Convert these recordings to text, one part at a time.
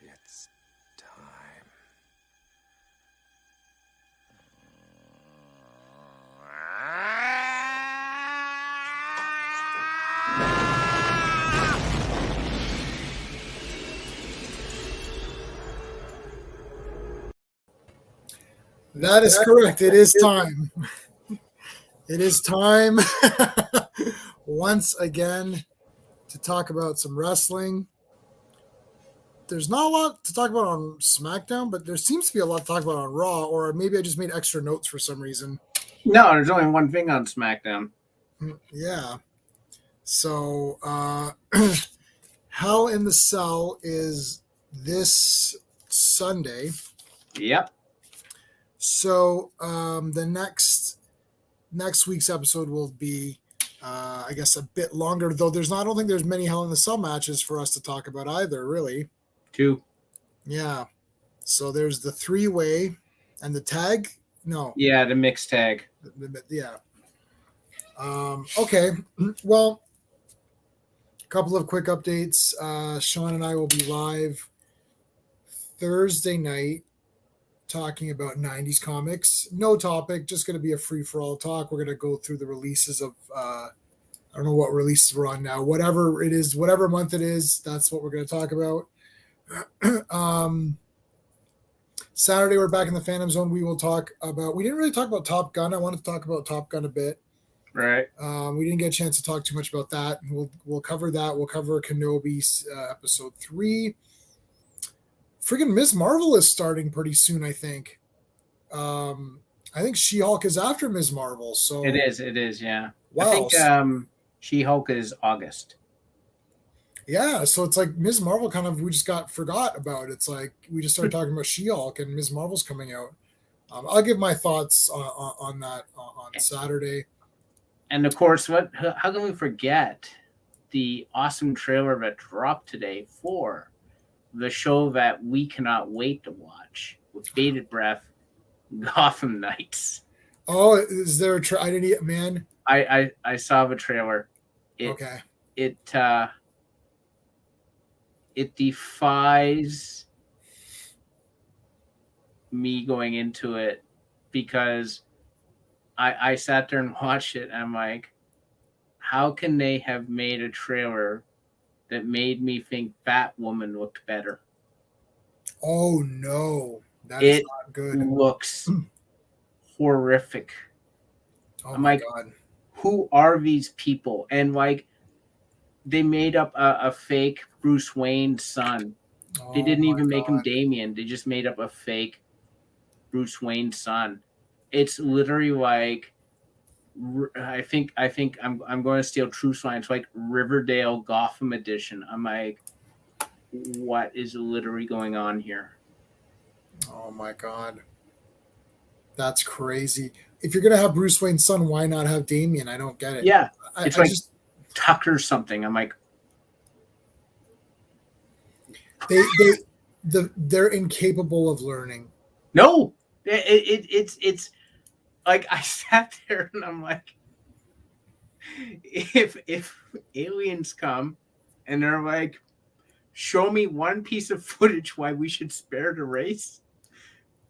It's time. That is correct. It is time. It is time once again to talk about some wrestling. There's not a lot to talk about on SmackDown, but there seems to be a lot to talk about on Raw, or maybe I just made extra notes for some reason. No, there's only one thing on SmackDown. Yeah. So, Hell in the Cell is this Sunday. Yep. So, the next week's episode will be, I guess, a bit longer. Though I don't think there's many Hell in the Cell matches for us to talk about either. Really. 2. Yeah. So there's the 3-way and the tag. No. Yeah, the mixed tag. Yeah. Okay. Well, a couple of quick updates. Sean and I will be live Thursday night talking about 90s comics. No topic, just going to be a free-for-all talk. We're going to go through the releases of, I don't know what releases we're on now. Whatever it is, whatever month it is, that's what we're going to talk about. Saturday, we're back in the Phantom Zone. We will talk about, we didn't really talk about Top Gun. I wanted to talk about Top Gun a bit. Right. We didn't get a chance to talk too much about that. We'll cover that. We'll cover Kenobi's episode 3. Friggin' Ms. Marvel is starting pretty soon, I think. I think She-Hulk is after Ms. Marvel. So It is, yeah. Wow. I think She-Hulk is August. Yeah, so it's like Ms. Marvel we just forgot about. It's like we just started talking about She-Hulk and Ms. Marvel's coming out. I'll give my thoughts on that on Saturday. And of course, how can we forget the awesome trailer that dropped today for the show that we cannot wait to watch with bated breath, Gotham Knights. Oh, is there I didn't, man. I saw the trailer. Okay. It defies me going into it because I sat there and watched it and I'm like, how can they have made a trailer that made me think Batwoman looked better? Oh no, that is not good. It looks horrific. Oh I'm my like, God. Who are these people? And like, they made up a fake Bruce Wayne's son. They didn't even make him Damian. They just made up a fake Bruce Wayne's son. It's literally like, I think I'm going to steal Truth's line. It's like Riverdale Gotham edition. I'm like, what is literally going on here? Oh my God. That's crazy. If you're going to have Bruce Wayne's son, why not have Damian? I don't get it. Yeah. It's like Tucker something. I'm like, they're incapable of learning. No, it's like, I sat there and I'm like, if aliens come and they're like, show me one piece of footage why we should spare the race,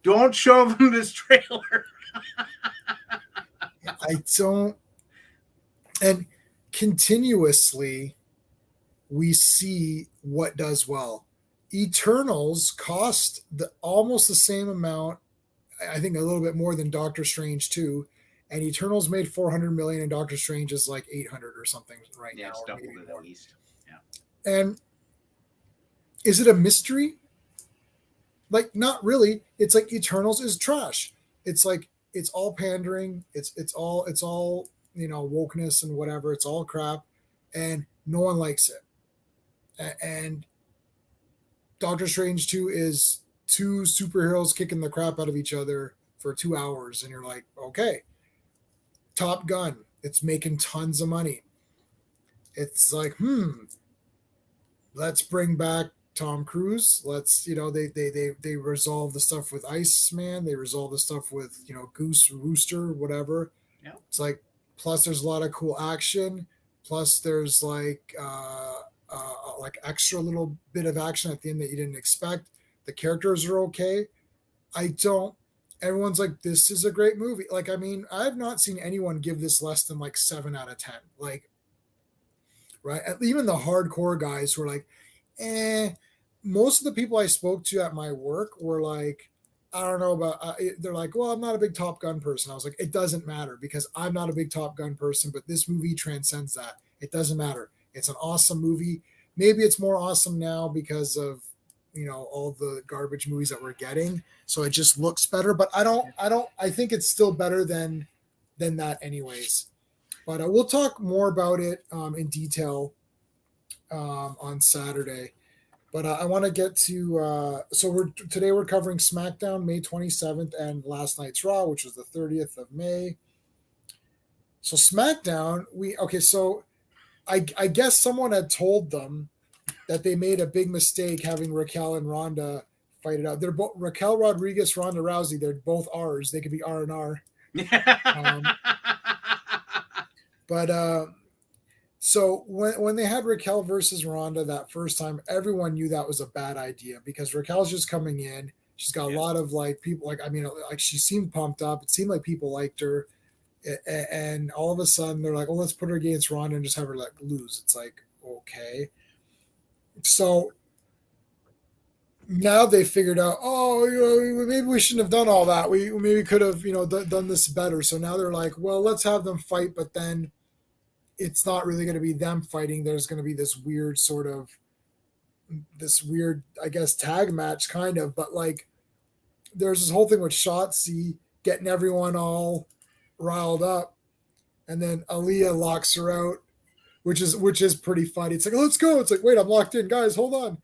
don't show them this trailer. I don't. And continuously, we see what does well. Eternals cost almost the same amount, I think a little bit more than Doctor Strange 2, and Eternals made $400 million, and Doctor Strange is like $800 or something right now. It's doubled it at least. Yeah. And is it a mystery? Like, not really. It's like Eternals is trash. It's like it's all pandering. It's all wokeness and whatever. It's all crap, and no one likes it. And Doctor Strange 2 is two superheroes kicking the crap out of each other for 2 hours, and you're like, okay. Top Gun, it's making tons of money. It's like, let's bring back Tom Cruise. Let's, they resolve the stuff with Iceman. They resolve the stuff with, Goose, Rooster, whatever. Yeah. It's like, plus there's a lot of cool action. Plus there's like extra little bit of action at the end that you didn't expect. The characters are okay. Everyone's like, this is a great movie. Like, I mean, I've not seen anyone give this less than like 7 out of 10. Like, right? Even the hardcore guys who are like, most of the people I spoke to at my work were like, I don't know about, they're like, well, I'm not a big Top Gun person. I was like, it doesn't matter because I'm not a big Top Gun person, but this movie transcends that. It doesn't matter. It's an awesome movie. Maybe it's more awesome now because of, all the garbage movies that we're getting. So it just looks better, but I think it's still better than that anyways. But we'll talk more about it in detail on Saturday. But I want to get to today we're covering SmackDown May 27th and last night's Raw, which was the 30th of May. So SmackDown, so I guess someone had told them that they made a big mistake having Raquel and Ronda fight it out. They're both Raquel Rodriguez, Ronda Rousey. They're both R's. They could be R&R. So when they had Raquel versus Ronda that first time, everyone knew that was a bad idea because Raquel's just coming in. She's got a lot of like people, like she seemed pumped up. It seemed like people liked her, and all of a sudden they're like, "Oh, let's put her against Ronda and just have her lose." It's like, okay. So now they figured out, maybe we shouldn't have done all that. We maybe could have, done this better. So now they're like, well, let's have them fight, but then it's not really going to be them fighting. There's going to be this weird, I guess, tag match kind of, but like there's this whole thing with Shotzi getting everyone all riled up, and then Aaliyah locks her out, which is pretty funny. It's like, let's go. It's like, wait, I'm locked in, guys, hold on.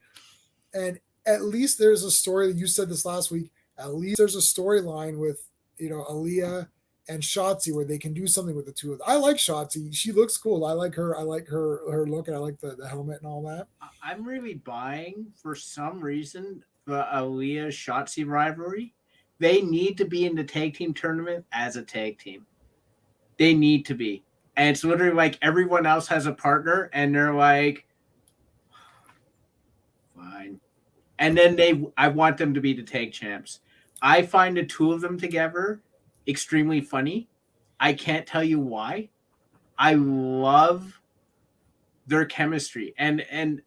And at least there's a story. You said this last week. At least there's a storyline with, Aaliyah and Shotzi where they can do something with the two of them. I like Shotzi. She looks cool. I like her. I like her look, and I like the helmet and all that. I'm really buying, for some reason, the Aaliyah Shotzi rivalry. They need to be in the tag team tournament as a tag team. They need to be. And it's literally like everyone else has a partner, and they're like, fine. And then I want them to be the tag champs. I find the two of them together extremely funny. I can't tell you why. I love their chemistry, and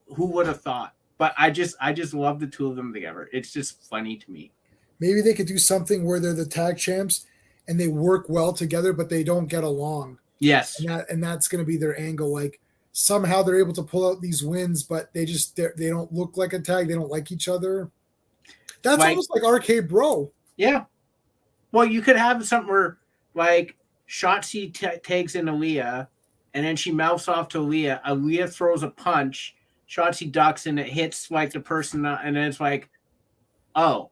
who would have thought? But I just love the two of them together. It's just funny to me. Maybe they could do something where they're the tag champs and they work well together, but they don't get along. Yes, and that's going to be their angle. Like somehow they're able to pull out these wins, but they don't look like a tag. They don't like each other. That's almost like RK Bro. Yeah. Well, you could have something where like Shotzi tags in Aaliyah, and then she mouths off to Aaliyah. Aaliyah throws a punch. Shotzi ducks, and it hits like the person, and then it's like, oh.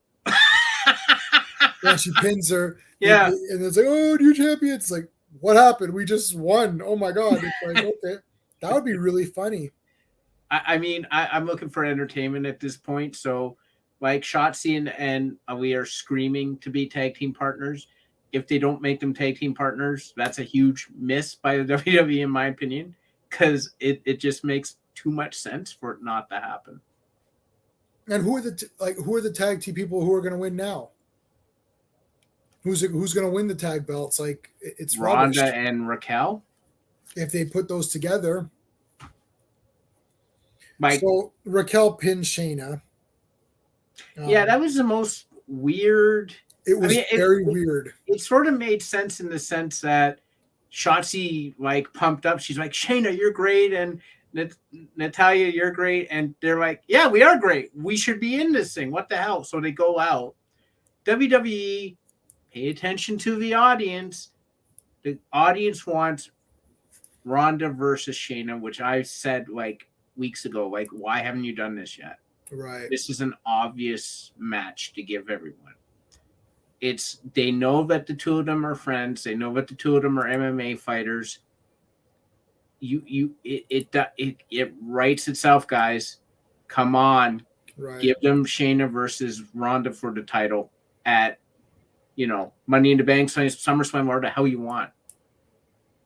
Yeah, she pins her. Yeah. And it's like, oh, new champion. It's like, what happened? We just won. Oh my God. It's like, okay. That would be really funny. I mean, I'm looking for entertainment at this point. So, like, Shotzi and Aaliyah are screaming to be tag team partners. If they don't make them tag team partners, that's a huge miss by the WWE, in my opinion, because it just makes too much sense for it not to happen. And who are the tag team people who are going to win now? Who's going to win the tag belts? Like it's Ronda rubbish. And Raquel. If they put those together, like so Raquel pinned Shayna. Yeah, that was the most weird. It was very weird. It sort of made sense in the sense that Shotzi like pumped up. She's like, Shayna, you're great, and Natalia, you're great, and they're like, yeah, we are great. We should be in this thing. What the hell? So they go out. WWE, pay attention to the audience. The audience wants Ronda versus Shayna, which I said like weeks ago, like, why haven't you done this yet? Right. This is an obvious match to give everyone. They know that the two of them are friends. They know that the two of them are MMA fighters. It writes itself, guys. Come on, Right. give them Shayna versus Ronda for the title at Money in the Bank, SummerSlam, or the hell you want.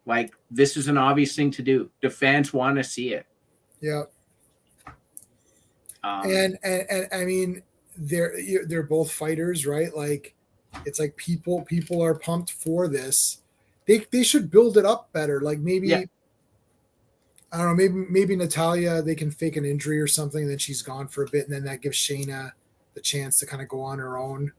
Like, this is an obvious thing to do. The fans want to see it. Yeah. And I mean, they're both fighters, right? Like, it's like people are pumped for this. They should build it up better. Like, maybe, yeah. I don't know, maybe Natalia, they can fake an injury or something, and then she's gone for a bit, and then that gives Shayna the chance to kind of go on her own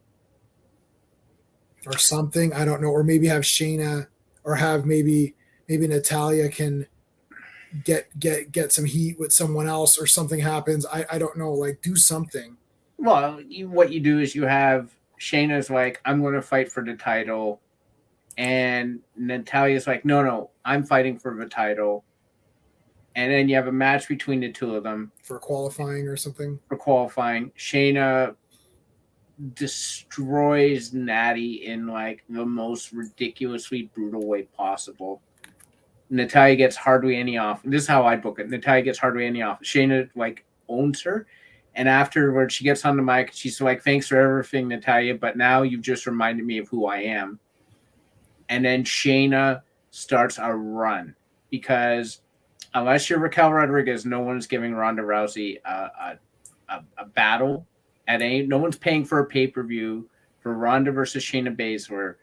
or something. I don't know. Or maybe have Shayna, or have maybe Natalia can get some heat with someone else, or something happens. I don't know. Like, do something. Well, what you do is you have Shayna's like, I'm going to fight for the title. And Natalia's like, no, I'm fighting for the title. And then you have a match between the two of them. For qualifying or something. For qualifying. Shayna destroys Natty in like the most ridiculously brutal way possible. Natalia gets hardly any off. This is how I book it. Natalia gets hardly any off. Shayna like owns her. And afterwards she gets on the mic. She's like, thanks for everything, Natalia, but now you've just reminded me of who I am. And then Shayna starts a run, because unless you're Raquel Rodriguez, no one's giving Ronda Rousey a battle. No one's paying for a pay-per-view for Ronda versus Shayna Baszler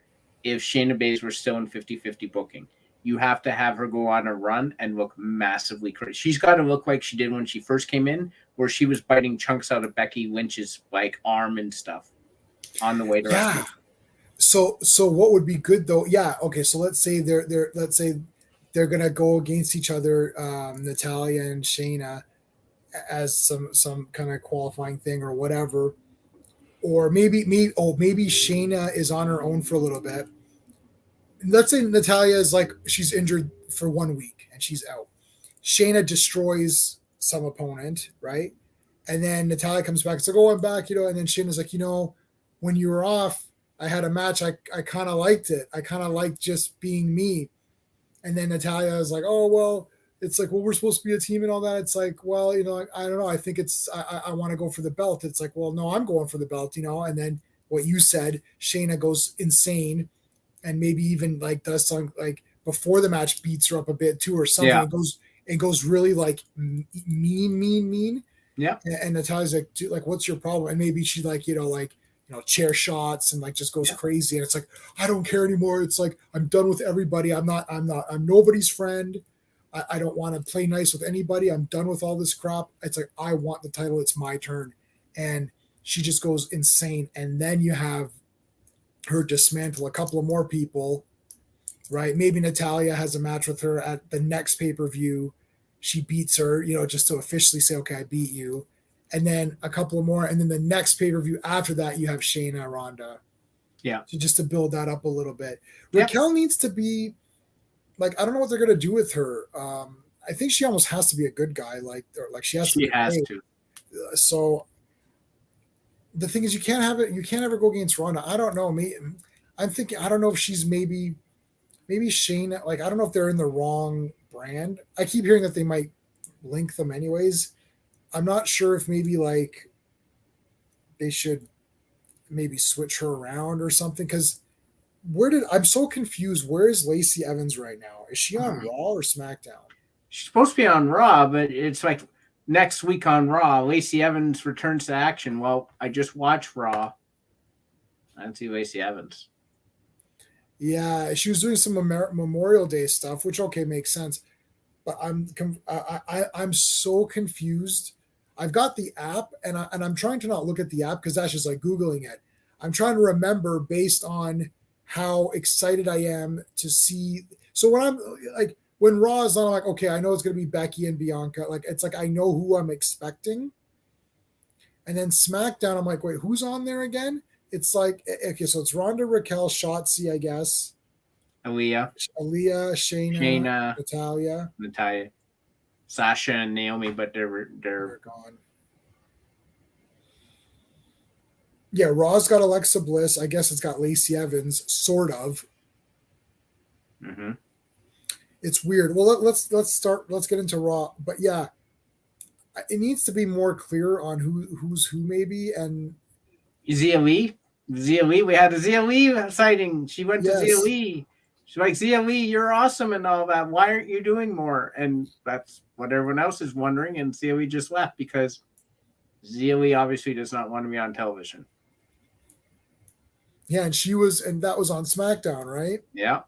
if Shayna Baszler still in 50-50 booking. You have to have her go on a run and look massively crazy. She's got to look like she did when she first came in, where she was biting chunks out of Becky Lynch's like arm and stuff on the way to WrestleMania. So what would be good though? Yeah, okay. So let's say they're gonna go against each other, Natalia and Shayna, as some kind of qualifying thing or whatever. Or maybe Shayna is on her own for a little bit. Let's say Natalia is like, she's injured for 1 week and she's out. Shayna destroys some opponent, right? And then Natalia comes back. It's like, oh, I'm back, and then Shayna's like, when you were off, I had a match. I kind of liked it. I kind of liked just being me. And then Natalia is like, oh, well, it's like, well, we're supposed to be a team and all that. It's like, well, I don't know. I think I want to go for the belt. It's like, well, no, I'm going for the belt, And then what you said, Shayna goes insane and maybe even like does something like before the match, beats her up a bit too or something. Yeah. It goes really like mean. Yeah. And Natalia's like, dude, like, what's your problem? And maybe she like, chair shots and like just goes crazy. And it's like, I don't care anymore. It's like, I'm done with everybody. I'm nobody's friend. I don't want to play nice with anybody. I'm done with all this crap. It's like, I want the title. It's my turn. And she just goes insane. And then you have her dismantle a couple of more people, right? Maybe Natalia has a match with her at the next pay-per-view. She beats her, just to officially say, okay, I beat you. And then a couple of more. And then the next pay-per-view after that, you have Shayna Ronda. Yeah. So just to build that up a little bit. Yeah. Raquel needs to be, like, I don't know what they're going to do with her. I think she almost has to be a good guy. She has to. So the thing is, you can't ever go against Ronda. I don't know. I'm thinking, I don't know if she's maybe Shayna, like, I don't know if they're in the wrong brand. I keep hearing that they might link them anyways. I'm not sure if maybe like they should maybe switch her around or something, because I'm so confused. Where is Lacey Evans right now? Is she on Raw or SmackDown? She's supposed to be on Raw, but it's like next week on Raw, Lacey Evans returns to action. Well, I just watched Raw. I didn't see Lacey Evans. Yeah, she was doing some Memorial Day stuff, which makes sense. But I'm so confused. I've got the app, and I'm trying to not look at the app because that's just like Googling it. I'm trying to remember based on how excited I am to see. So when Raw is on, I'm like, okay, I know it's going to be Becky and Bianca. Like, it's like I know who I'm expecting. And then SmackDown, I'm like, wait, who's on there again? It's like, okay, so it's Ronda, Raquel, Shotzi, I guess. Aaliyah, Shayna, Shayna, Natalia, Sasha, and Naomi, but they're gone. Yeah, Raw's got Alexa Bliss. I guess it's got Lacey Evans, sort of. Mm-hmm. It's weird. Well, let's start. Let's get into Raw. But yeah, it needs to be more clear on who's who, maybe. And Zia Lee, we had a Zia Lee sighting. She went to Zia yes, Lee. She's like, Zia Lee, you're awesome and all that. Why aren't you doing more? And that's what everyone else is wondering. And Zia Lee just left because Zia Lee obviously does not want to be on television. yeah, and that was on SmackDown, right? Yeah.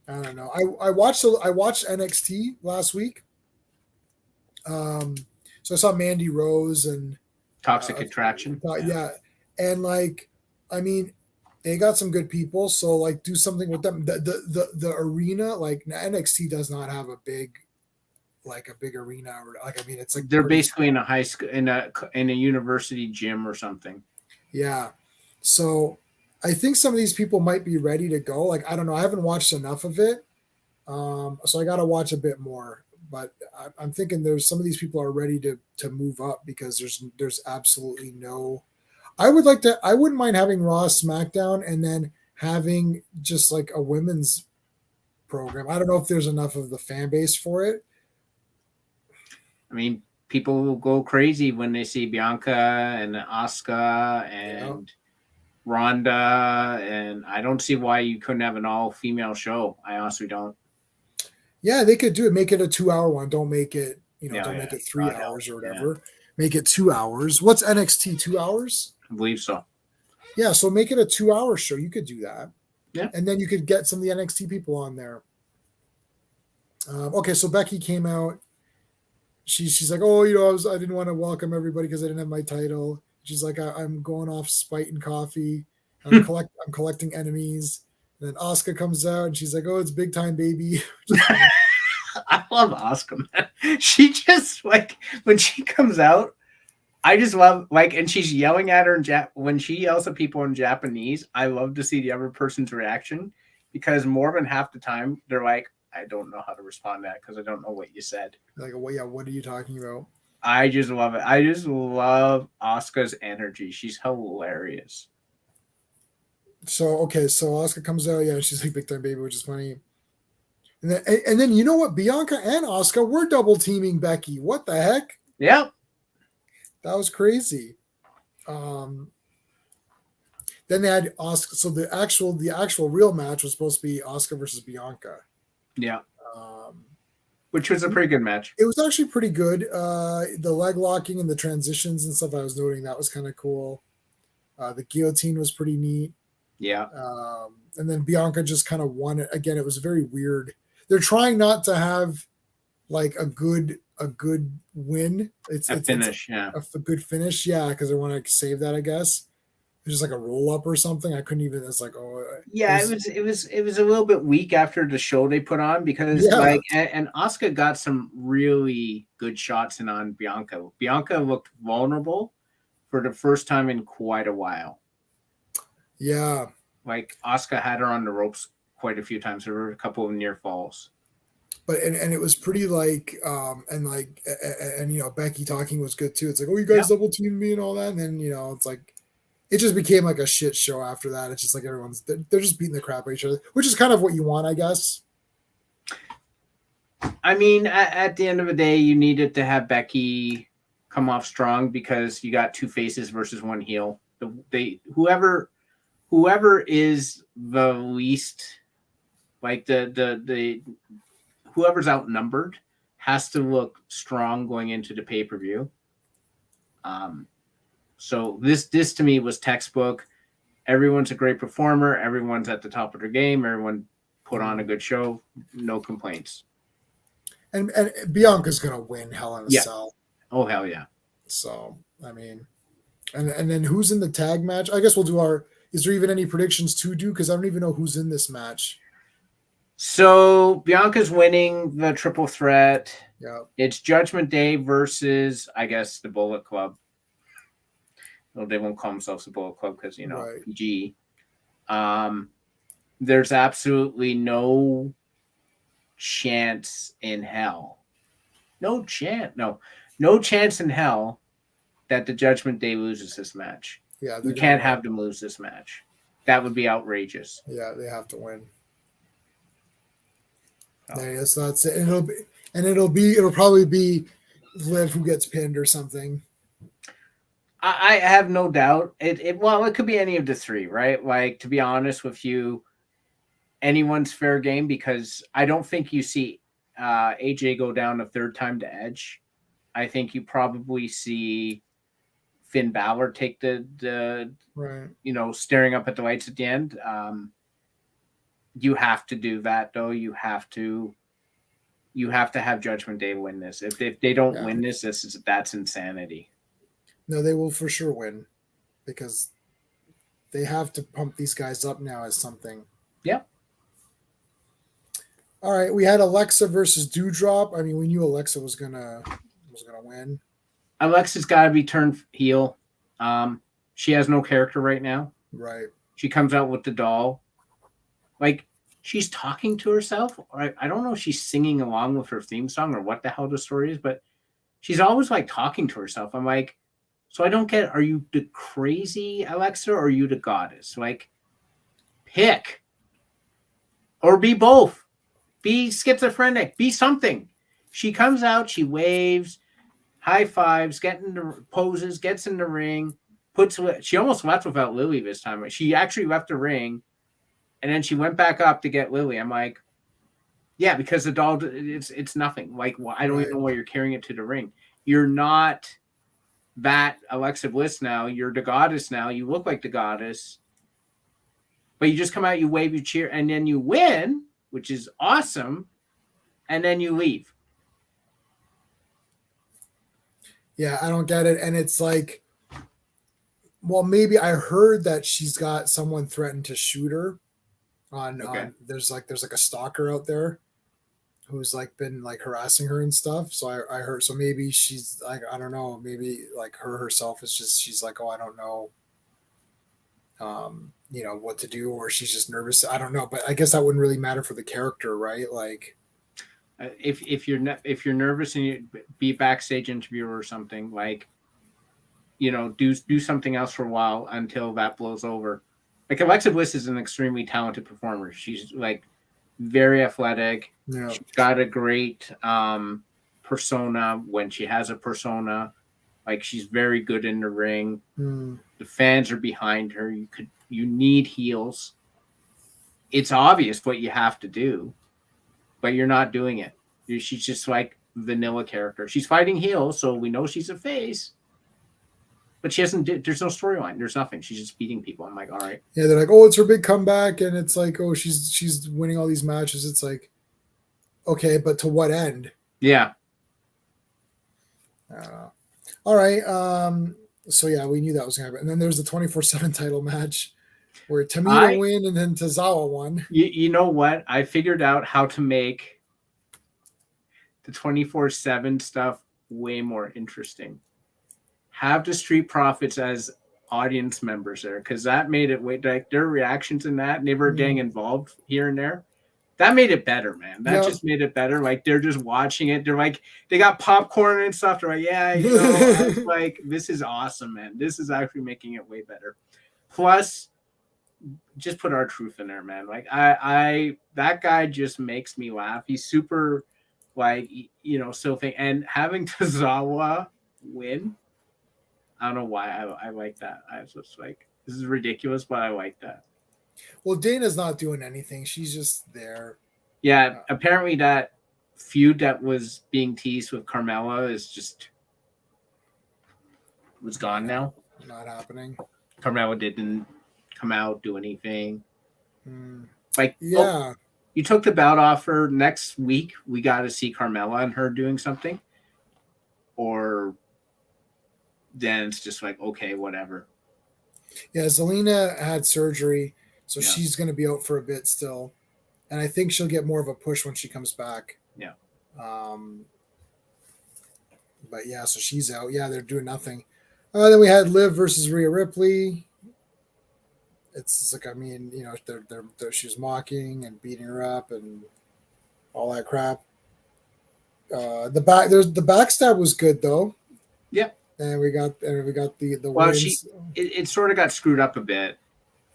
I don't know. I watched NXT last week. So I saw Mandy Rose and Toxic Attraction. Yeah. And like, I mean, they got some good people. So like, do something with them. The arena, like NXT does not have a big arena. Or, like, I mean, it's like they're basically in a high school, in a university gym or something. Yeah. So I think some of these people might be ready to go. Like, I don't know. I haven't watched enough of it. So I got to watch a bit more. But I'm thinking there's some of these people are ready to move up because there's absolutely no. I wouldn't mind having Raw, SmackDown, and then having just like a women's program. I don't know if there's enough of the fan base for it. I mean, people will go crazy when they see Bianca and Asuka and Ronda, and I don't see why you couldn't have an all-female show. I honestly don't. Yeah, they could do it. Make it a 2-hour one. Don't make it, don't make it 3 hours or whatever. Yeah. Make it 2 hours. What's NXT, 2 hours? I believe so. Yeah, so make it a 2-hour show. You could do that. Yeah. And then you could get some of the NXT people on there. Okay, so Becky came out. She's like, oh, I didn't want to welcome everybody because I didn't have my title. She's like, I'm going off spite and coffee. I'm collecting enemies. And then Asuka comes out and she's like, oh, it's big time, baby. I love Asuka, man. She just, like, when she comes out, I just love, like, and she's yelling at her when she yells at people in Japanese, I love to see the other person's reaction because more than half the time they're like, I don't know how to respond to that because I don't know what you said. Like, well, yeah, what are you talking about? I just love it. I just love Asuka's energy. She's hilarious. So Asuka comes out, yeah, she's like big time baby, which is funny. And then you know what? Bianca and Asuka were double teaming Becky. What the heck? Yep. That was crazy. Then they had Asuka. So the actual real match was supposed to be Asuka versus Bianca. Yeah. Which was a pretty good match. It was actually pretty good. The leg locking and the transitions and stuff I was noting, that was kind of cool. The guillotine was pretty neat. Yeah. And then Bianca just kind of won it. Again, it was very weird. They're trying not to have like a good win. It's a good finish. Yeah. Cause they want to save that, I guess. It's just like a roll up or something. I couldn't even, it's like, it was a little bit weak after the show they put on because and Asuka got some really good shots in on Bianca. Bianca looked vulnerable for the first time in quite a while. Yeah. Like Asuka had her on the ropes quite a few times. There were a couple of near falls. But and it was pretty like Becky talking was good too. It's like, oh, you guys double teamed me and all that. And then it's like it just became like a shit show after that. It's just like they're just beating the crap out of each other, which is kind of what you want, I guess. I mean, at the end of the day, you needed to have Becky come off strong because you got two faces versus one heel. Whoever is the least, like the whoever's outnumbered has to look strong going into the pay-per-view. So this to me was textbook. Everyone's a great performer. Everyone's at the top of their game. Everyone put on a good show. No complaints. And Bianca's gonna win Hell in a Cell. Oh hell yeah. So I mean, and then who's in the tag match? I guess we'll do is there even any predictions to do? Because I don't even know who's in this match. So Bianca's winning the triple threat. Yeah. It's Judgment Day versus, I guess, the Bullet Club. Well, they won't call themselves the Bullet Club because, PG. there's absolutely no chance in hell. No chance in hell that the Judgment Day loses this match. Yeah, You can't have them lose this match. That would be outrageous. Yeah, they have to win. Oh. Yeah, so that's it. And it'll probably be Liv who gets pinned or something. I have no doubt. It could be any of the three, right? Like, to be honest with you, anyone's fair game, because I don't think you see AJ go down a third time to Edge. I think you probably see Finn Balor take the Right. staring up at the lights at the end. You have to do that, though. You have to have Judgment Day win this. If they don't win this, that's insanity. No, they will for sure win, because they have to pump these guys up now as something. Yep. All right, we had Alexa versus Dewdrop. I mean, we knew Alexa was gonna win. Alexa's got to be turned heel. She has no character right now. Right. She comes out with the doll, like she's talking to herself. I don't know if she's singing along with her theme song or what the hell the story is, but she's always like talking to herself. I'm like, so I don't get. Are you the crazy Alexa or are you the goddess? Like, pick, or be both. Be schizophrenic. Be something. She comes out. She waves, high fives, poses, gets in the ring. She almost left without Lily this time. She actually left the ring, and then she went back up to get Lily. I'm like, yeah, because the doll, it's nothing. Like, I don't even know why you're carrying it to the ring. You're not that Alexa Bliss now. You're the goddess now. You look like the goddess, but you just come out, you wave, you cheer, and then you win, which is awesome, and then you leave. Yeah, I don't get it. And it's like, well, maybe I heard that she's got someone threatened to shoot her on there's like a stalker out there who's like been like harassing her and stuff. So I heard, so maybe she's like, I don't know, maybe like her herself is just, she's like, oh, I don't know what to do, or she's just nervous. I don't know, but I guess that wouldn't really matter for the character, right? Like, if you're nervous and you be a backstage interviewer or something, like, do something else for a while until that blows over. Like, Alexa Bliss is an extremely talented performer. She's like very athletic. Yeah. She's got a great persona when she has a persona. Like, she's very good in the ring. The fans are behind her. You need heels. It's obvious what you have to do, but you're not doing it. She's just like vanilla character. She's fighting heels, so we know she's a face, but she hasn't. There's no storyline. There's nothing. She's just beating people. I'm like, all right. Yeah, they're like, oh, it's her big comeback, and it's like, oh, she's winning all these matches. It's like, okay, but to what end? Yeah. All right. So yeah, we knew that was gonna happen. And then there's the 24/7 title match where Tamina won and then Tozawa won. You know what? I figured out how to make the 24/7 stuff way more interesting. Have the Street Profits as audience members there, because that made it way, like, their reactions in that, and they were getting involved here and there. That made it better, man. That just made it better. Like, they're just watching it. They're like, they got popcorn and stuff. They're like, yeah, I was like, this is awesome, man. This is actually making it way better. Plus, just put R-Truth in there, man. Like, I that guy just makes me laugh. He's super, like, silly. And having Tozawa win, I don't know why I like that. I was just like, this is ridiculous, but I like that. Well, Dana's not doing anything. She's just there. Yeah, apparently that feud that was being teased with Carmella was gone now. Not happening. Carmella didn't come out, do anything. Like, yeah. You took the belt off her. Next week, we got to see Carmella and her doing something. Or then it's just like, okay, whatever. Yeah, Zelina had surgery, so she's going to be out for a bit still. And I think she'll get more of a push when she comes back. Yeah. But yeah, so she's out. Yeah, they're doing nothing. Then we had Liv versus Rhea Ripley. It's like, I mean, she was mocking and beating her up and all that crap. The backstab was good though. Yep. And we got the Well, wins. it sort of got screwed up a bit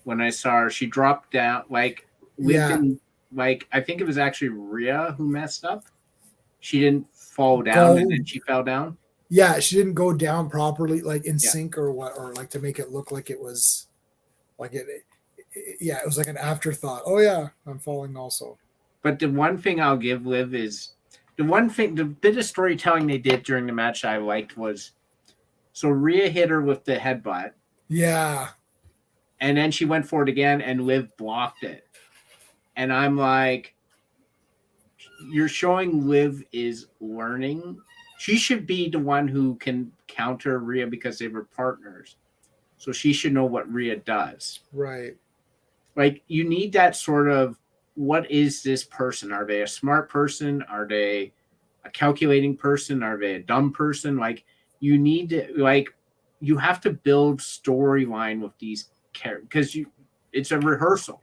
when I saw her. She dropped down, like Liv Yeah. didn't, like, I think it was actually Rhea who messed up. She didn't fall down and then she fell down. Yeah, she didn't go down properly, like in Yeah. sync or what, or like to make it look like it was like it was like an afterthought. Oh yeah, I'm falling also. But the one thing I'll give Liv is the bit of storytelling they did during the match I liked was, so Rhea hit her with the headbutt. Yeah. And then she went for it again and Liv blocked it. And I'm like, you're showing Liv is learning. She should be the one who can counter Rhea because they were partners. So she should know what Rhea does. Right. Like, you need that sort of, what is this person? Are they a smart person? Are they a calculating person? Are they a dumb person? Like, you need to, like, you have to build storyline with these characters because it's a rehearsal.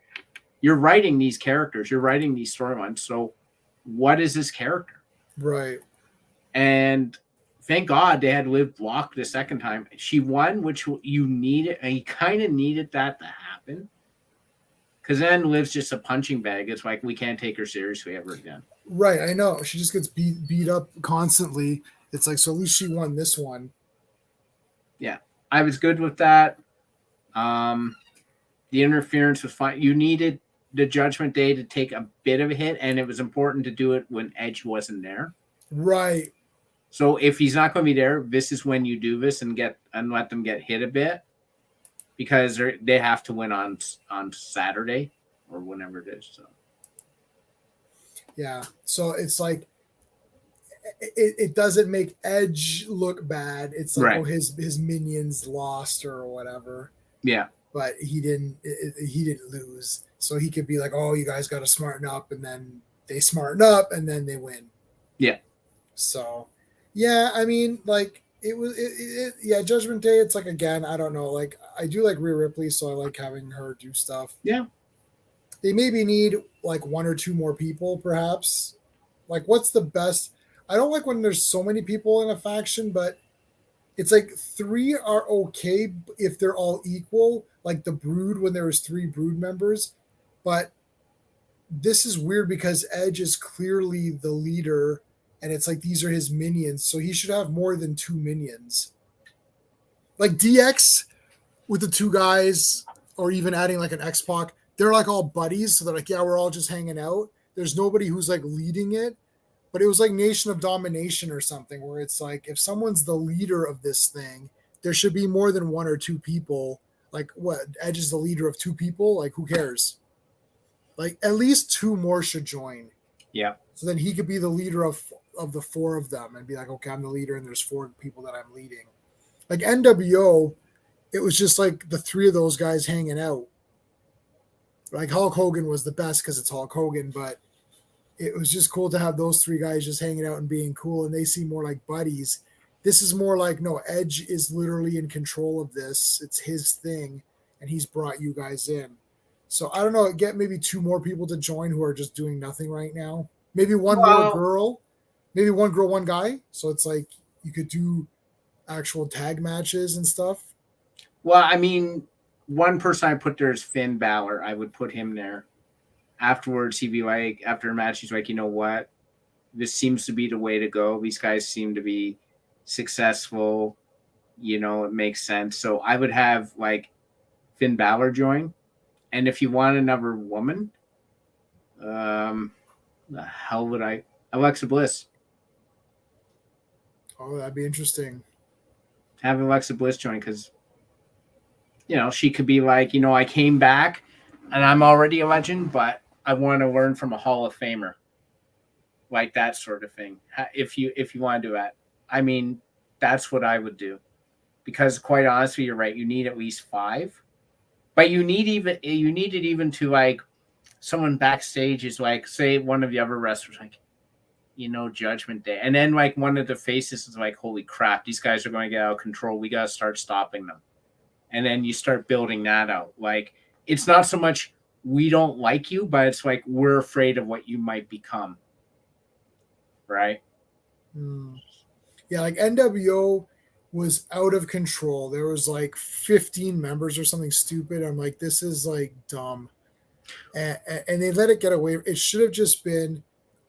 You're writing these characters. You're writing these storylines. So what is this character? Right. And thank God they had Liv blocked the second time. She won, which you needed, and you kind of needed that to happen. Because then Liv's just a punching bag. It's like we can't take her seriously ever again. Right, I know. She just gets beat up constantly. It's like, so at least she won this one. Yeah, I was good with that. The interference was fine. You needed the Judgment Day to take a bit of a hit, and it was important to do it when Edge wasn't there. Right. So if he's not going to be there, this is when you do this and let them get hit a bit, because they have to win on Saturday or whenever it is. So yeah, so it's like it doesn't make Edge look bad. It's like, right, oh, his minions lost or whatever. Yeah, but he didn't lose, so he could be like, oh, you guys got to smarten up, and then they smarten up and then they win. Yeah. So yeah, I mean, like yeah, Judgment Day, it's like, again, I don't know, like I do like Rhea Ripley, so I like having her do stuff. Yeah, they maybe need like one or two more people, perhaps. Like, what's the best? I don't like when there's so many people in a faction, but it's like 3 are okay if they're all equal, like the Brood when there was 3 Brood members. But this is weird because Edge is clearly the leader, and it's like these are his minions, so he should have more than 2 minions. Like DX with the 2 guys, or even adding like an X-Pac, they're like all buddies, so they're like, yeah, we're all just hanging out. There's nobody who's like leading it. But it was like Nation of Domination or something, where it's like, if someone's the leader of this thing, there should be more than 1 or 2 people. Like, what? Edge is the leader of 2 people? Like, who cares? Like, at least 2 more should join. Yeah. So then he could be the leader of the 4 of them and be like, okay, I'm the leader, and there's 4 people that I'm leading. Like NWO, it was just like the 3 of those guys hanging out. Like Hulk Hogan was the best because it's Hulk Hogan, but it was just cool to have those 3 guys just hanging out and being cool, and they seem more like buddies. This is more like, no, Edge is literally in control of this. It's his thing, and he's brought you guys in. So I don't know, get maybe 2 more people to join who are just doing nothing right now. Maybe one more girl. Maybe 1 girl, 1 guy. So it's like you could do actual tag matches and stuff. Well, I mean, one person I put there is Finn Balor. I would put him there. Afterwards, he'd be like, after a match, he's like, you know what? This seems to be the way to go. These guys seem to be successful. You know, it makes sense. So I would have like Finn Balor join. And if you want another woman, the hell would I? Alexa Bliss. Oh, that'd be interesting. Have Alexa Bliss join, because, you know, she could be like, you know, I came back and I'm already a legend, but I want to learn from a Hall of Famer, like that sort of thing. If you want to do that, I mean, that's what I would do, because quite honestly, you're right. You need at least 5, but you need it even to like someone backstage is like, say one of the other wrestlers, like, you know, Judgment Day, and then like one of the faces is like, holy crap, these guys are going to get out of control. We got to start stopping them, and then you start building that out. Like, it's not so much we don't like you, but it's like we're afraid of what you might become. Right? Yeah, like NWO was out of control. There was like 15 members or something stupid. I'm like, this is like dumb. And they let it get away. It should have just been,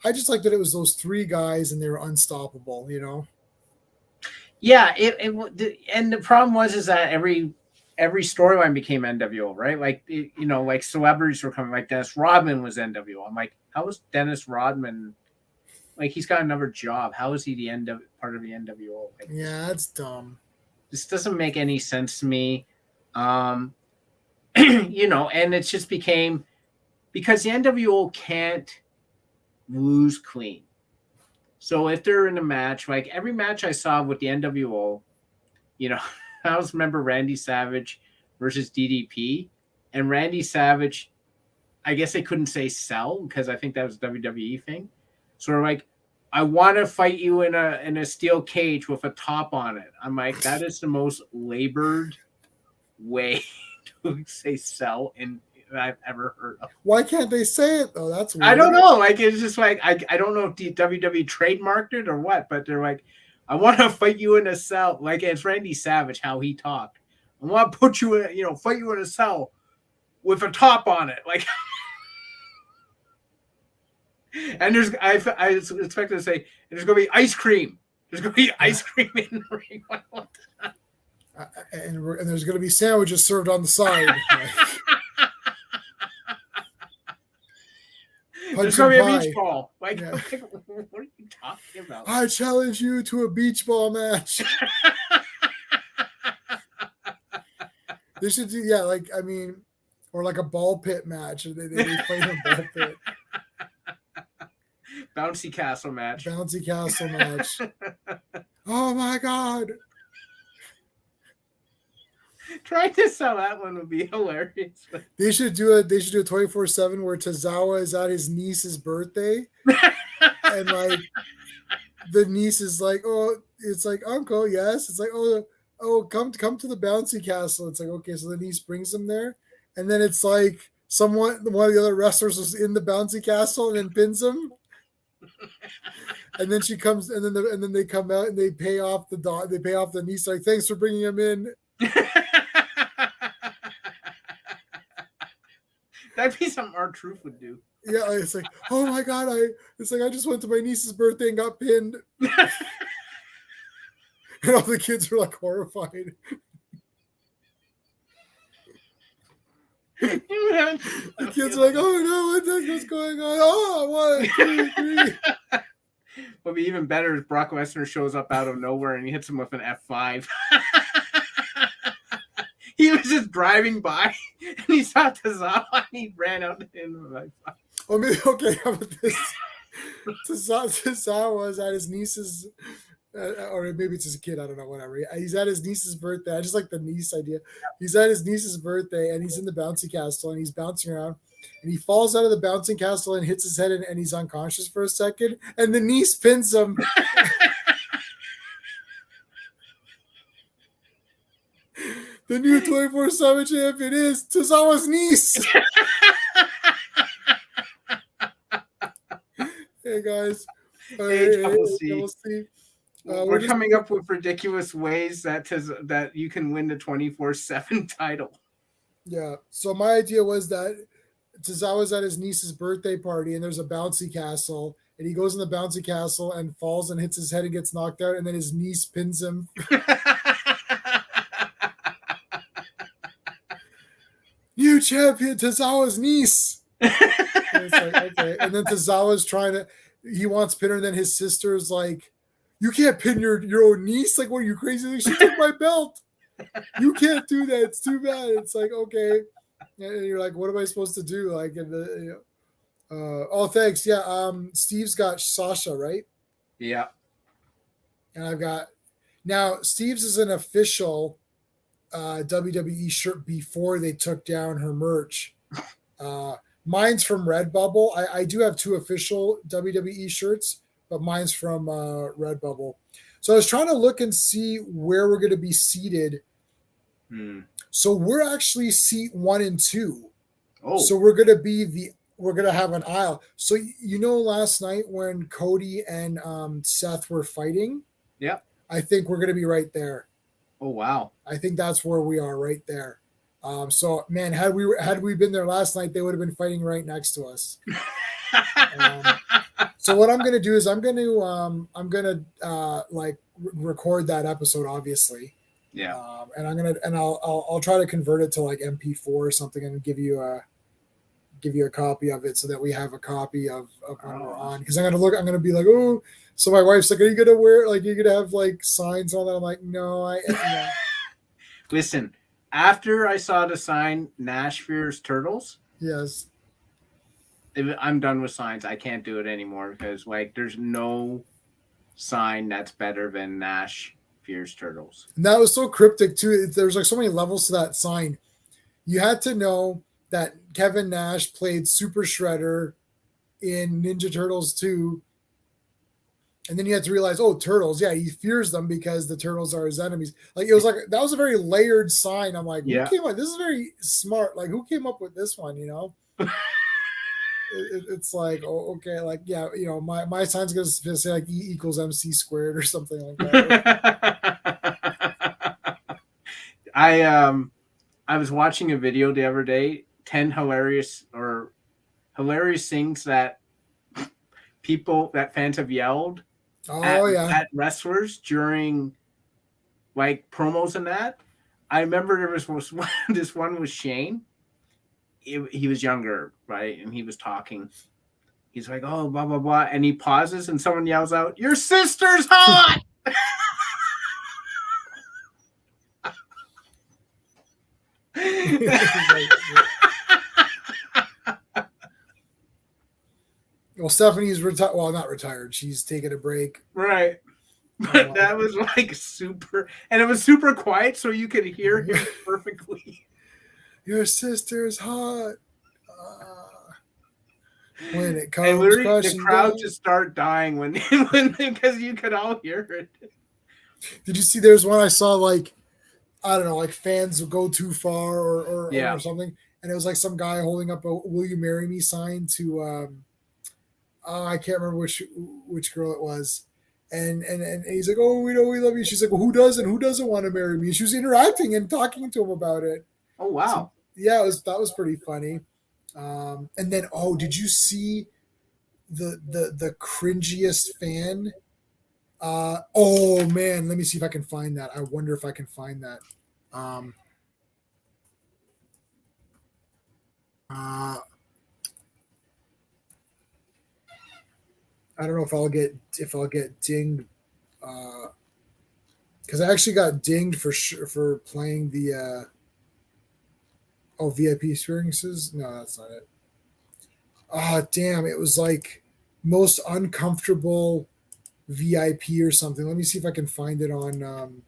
I just like that it was those 3 guys and they were unstoppable, you know? Yeah, and the problem was is that every storyline became NWO, right? Like like celebrities were coming. Like Dennis Rodman was NWO. I'm like, how is Dennis Rodman? Like he's got another job. How is he part of the NWO? Like, Yeah, that's dumb. This doesn't make any sense to me. And it just became because the NWO can't lose clean. So if they're in a match, like every match I saw with the NWO, I always remember Randy Savage versus DDP, and Randy Savage, I guess they couldn't say sell because I think that was a WWE thing. So they're like, I want to fight you in a steel cage with a top on it. I'm like, that is the most labored way to say sell I've ever heard of. Why can't they say it though? That's weird. I don't know. Like it's just like I don't know if the WWE trademarked it or what, but they're like, I want to fight you in a cell. Like it's Randy Savage how he talked. I want to put you in, fight you in a cell with a top on it, like. And I expected to say there's going to be ice cream. There's going to be ice cream in the ring. And there's going to be sandwiches served on the side. There's going to be a beach ball. Like, yeah. What are you talking about? I challenge you to a beach ball match. They should do, or like a ball pit match. They play in a ball pit. Bouncy castle match. Oh my God. Trying to sell that one would be hilarious. They should do a 24/7 where Tozawa is at his niece's birthday. And like the niece is like, oh, it's like, uncle, yes. It's like, oh, come to the bouncy castle. It's like, okay, so the niece brings him there. And then it's like one of the other wrestlers was in the bouncy castle and then pins him. And then she comes, and then they come out and they pay off the dog. They pay off the niece, like, thanks for bringing him in. That'd be something R-Truth would do. Yeah, it's like, oh my God, I just went to my niece's birthday and got pinned. And all the kids were like horrified. The kids are like, oh no, what's going on? Oh, 1, 2, 3. What'd be even better is Brock Lesnar shows up out of nowhere and he hits him with an F5. He was just driving by and he saw Tozawa and he ran out to him with an F5. Oh, maybe, okay, how about this? Tozawa was at his niece's, or maybe it's his kid, I don't know, whatever. He's at his niece's birthday. I just like the niece idea. He's at his niece's birthday and he's in the bouncy castle and he's bouncing around and he falls out of the bouncing castle and hits his head and he's unconscious for a second and the niece pins him. The new 24/7 champion is Tozawa's niece. Hey guys. We'll see. We're coming up with ridiculous ways that you can win the 24/7 title. Yeah. So my idea was that Tozawa's at his niece's birthday party and there's a bouncy castle and he goes in the bouncy castle and falls and hits his head and gets knocked out and then his niece pins him. New champion, Tozawa's niece. And it's like, okay. And then Tozawa's he wants pinner, and then his sister's like, you can't pin your own niece. Like, what are you crazy? Like, she took my belt. You can't do that. It's too bad. It's like, okay. And you're like, what am I supposed to do? Like, oh, thanks. Yeah. Steve's got Sasha, right? Yeah. And now Steve's is an official WWE shirt before they took down her merch. Mine's from Redbubble. I do have 2 official WWE shirts, but mine's from Redbubble. So I was trying to look and see where we're going to be seated. So we're actually seat 1 and 2. Oh, So we're gonna have an aisle. So last night when Cody and Seth were fighting, yeah. I think we're gonna be right there. Oh, wow. I think that's where we are right there. So man, had we been there last night, they would have been fighting right next to us. So what I'm gonna do is I'm gonna record that episode, obviously. Yeah. And I'll try to convert it to like MP4 or something and give you a copy of it so that we have a copy of when we're on. Because I'm gonna be like, oh. So my wife's like, are you gonna wear like you're gonna have like signs on that? I'm like, no, Listen, after I saw the sign Nash fears turtles, yes. I'm done with signs. I can't do it anymore because like there's no sign that's better than Nash fears turtles. And that was so cryptic too. There's like so many levels to that sign. You had to know that Kevin Nash played Super Shredder in Ninja Turtles 2. And then you had to realize, oh, turtles. Yeah, he fears them because the turtles are his enemies. Like it was like that was a very layered sign. I'm like, who came up? This is very smart. Like, who came up with this one? It's like, oh, okay, like yeah, my sign's gonna say like E equals MC squared or something like that. I was watching a video the other day, 10 hilarious things that fans have yelled at wrestlers during like promos and that. I remember there was this one was Shane. He was younger, right? And he was talking. He's like, oh, blah, blah, blah. And he pauses and someone yells out, your sister's hot! Well, Stephanie's retired. Well, not retired. She's taking a break. Right. But that was like super, and it was super quiet, so you could hear him perfectly. Your sister's hot. When it comes, and literally the crowd just start dying when because you could all hear it. Did you see? There's one I saw like, I don't know, like fans go too far or something, and it was like some guy holding up a "Will you marry me" sign to I can't remember which girl it was. And he's like, oh, we love you. She's like, well, who doesn't want to marry me? She was interacting and talking to him about it. Oh, wow. So, yeah, that was pretty funny. And then, did you see the cringiest fan? Oh man, let me see if I can find that. I wonder if I can find that. I don't know if I'll get dinged, because I actually got dinged for playing the VIP experiences. No, that's not it. Damn! It was like most uncomfortable VIP or something. Let me see if I can find it on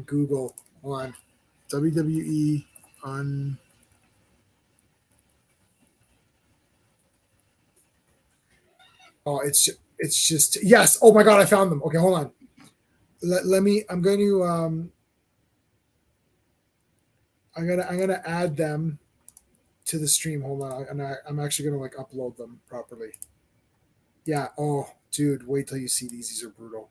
Google. Hold on, WWE on. Oh, it's just yes. Oh my god, I found them. Okay, hold on. Let me. I'm going to. I'm gonna add them to the stream. Hold on, and I'm actually gonna like upload them properly. Yeah. Oh, dude, wait till you see these. These are brutal.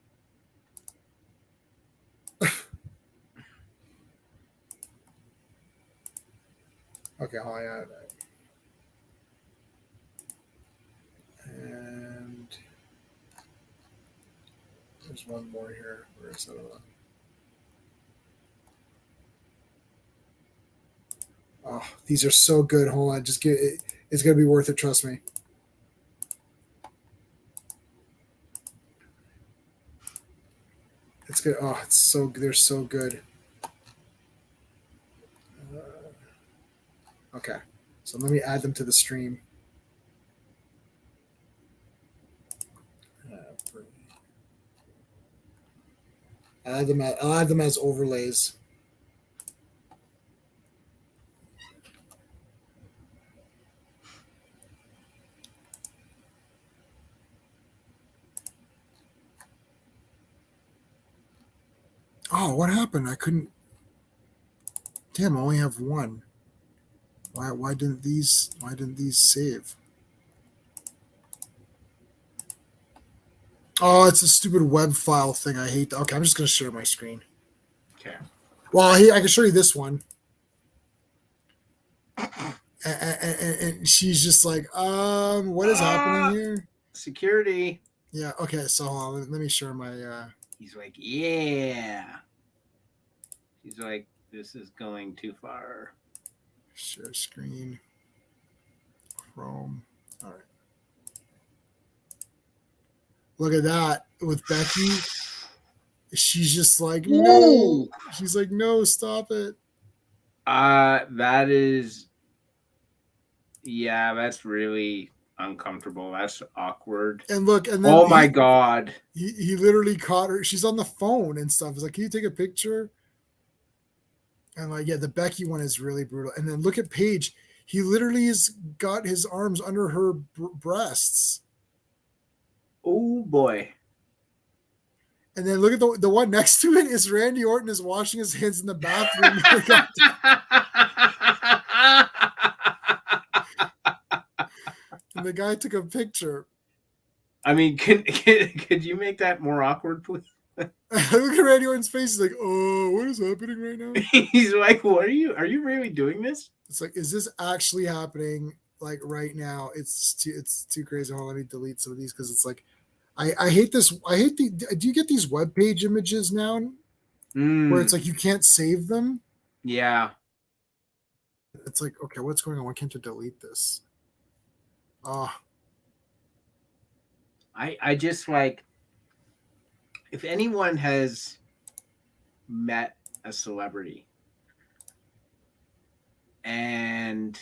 Okay, hold on. And there's one more here. Where is that one? Oh, these are so good. Hold on, just get it. It's gonna be worth it. Trust me. It's good. Oh, it's so. They're so good. Okay, so let me add them to the stream. I'll add them as overlays. Oh, what happened? I couldn't. Damn, I only have one. Why didn't these save? Oh, it's a stupid web file thing. I hate that. Okay, I'm just gonna share my screen. Okay. Well, I can show you this one. And she's just like, what is happening here? Security. Yeah. Okay. So hold on, let me share my. He's like, yeah. He's like, this is going too far. Share screen. Chrome. All right. Look at that with Becky. She's just like, no. She's like, no, stop it. That is, yeah, that's really uncomfortable. That's awkward. And look, and then oh my god, he literally caught her. She's on the phone and stuff. He's like, can you take a picture? And like, yeah, the Becky one is really brutal. And then look at Paige. He literally has got his arms under her breasts. Oh boy. And then look at the one next to it is Randy Orton is washing his hands in the bathroom. And the guy took a picture. I mean, could you make that more awkward, please? Look at Randy Orton's face. He's like, oh, what is happening right now? He's like, what are you really doing this? It's like, is this actually happening like right now? It's too crazy. Hold on, let me delete some of these because it's like, I hate this. I hate do you get these web page images now where it's like you can't save them? Yeah. It's like, okay, what's going on? Why can't you delete this? I just like, if anyone has met a celebrity and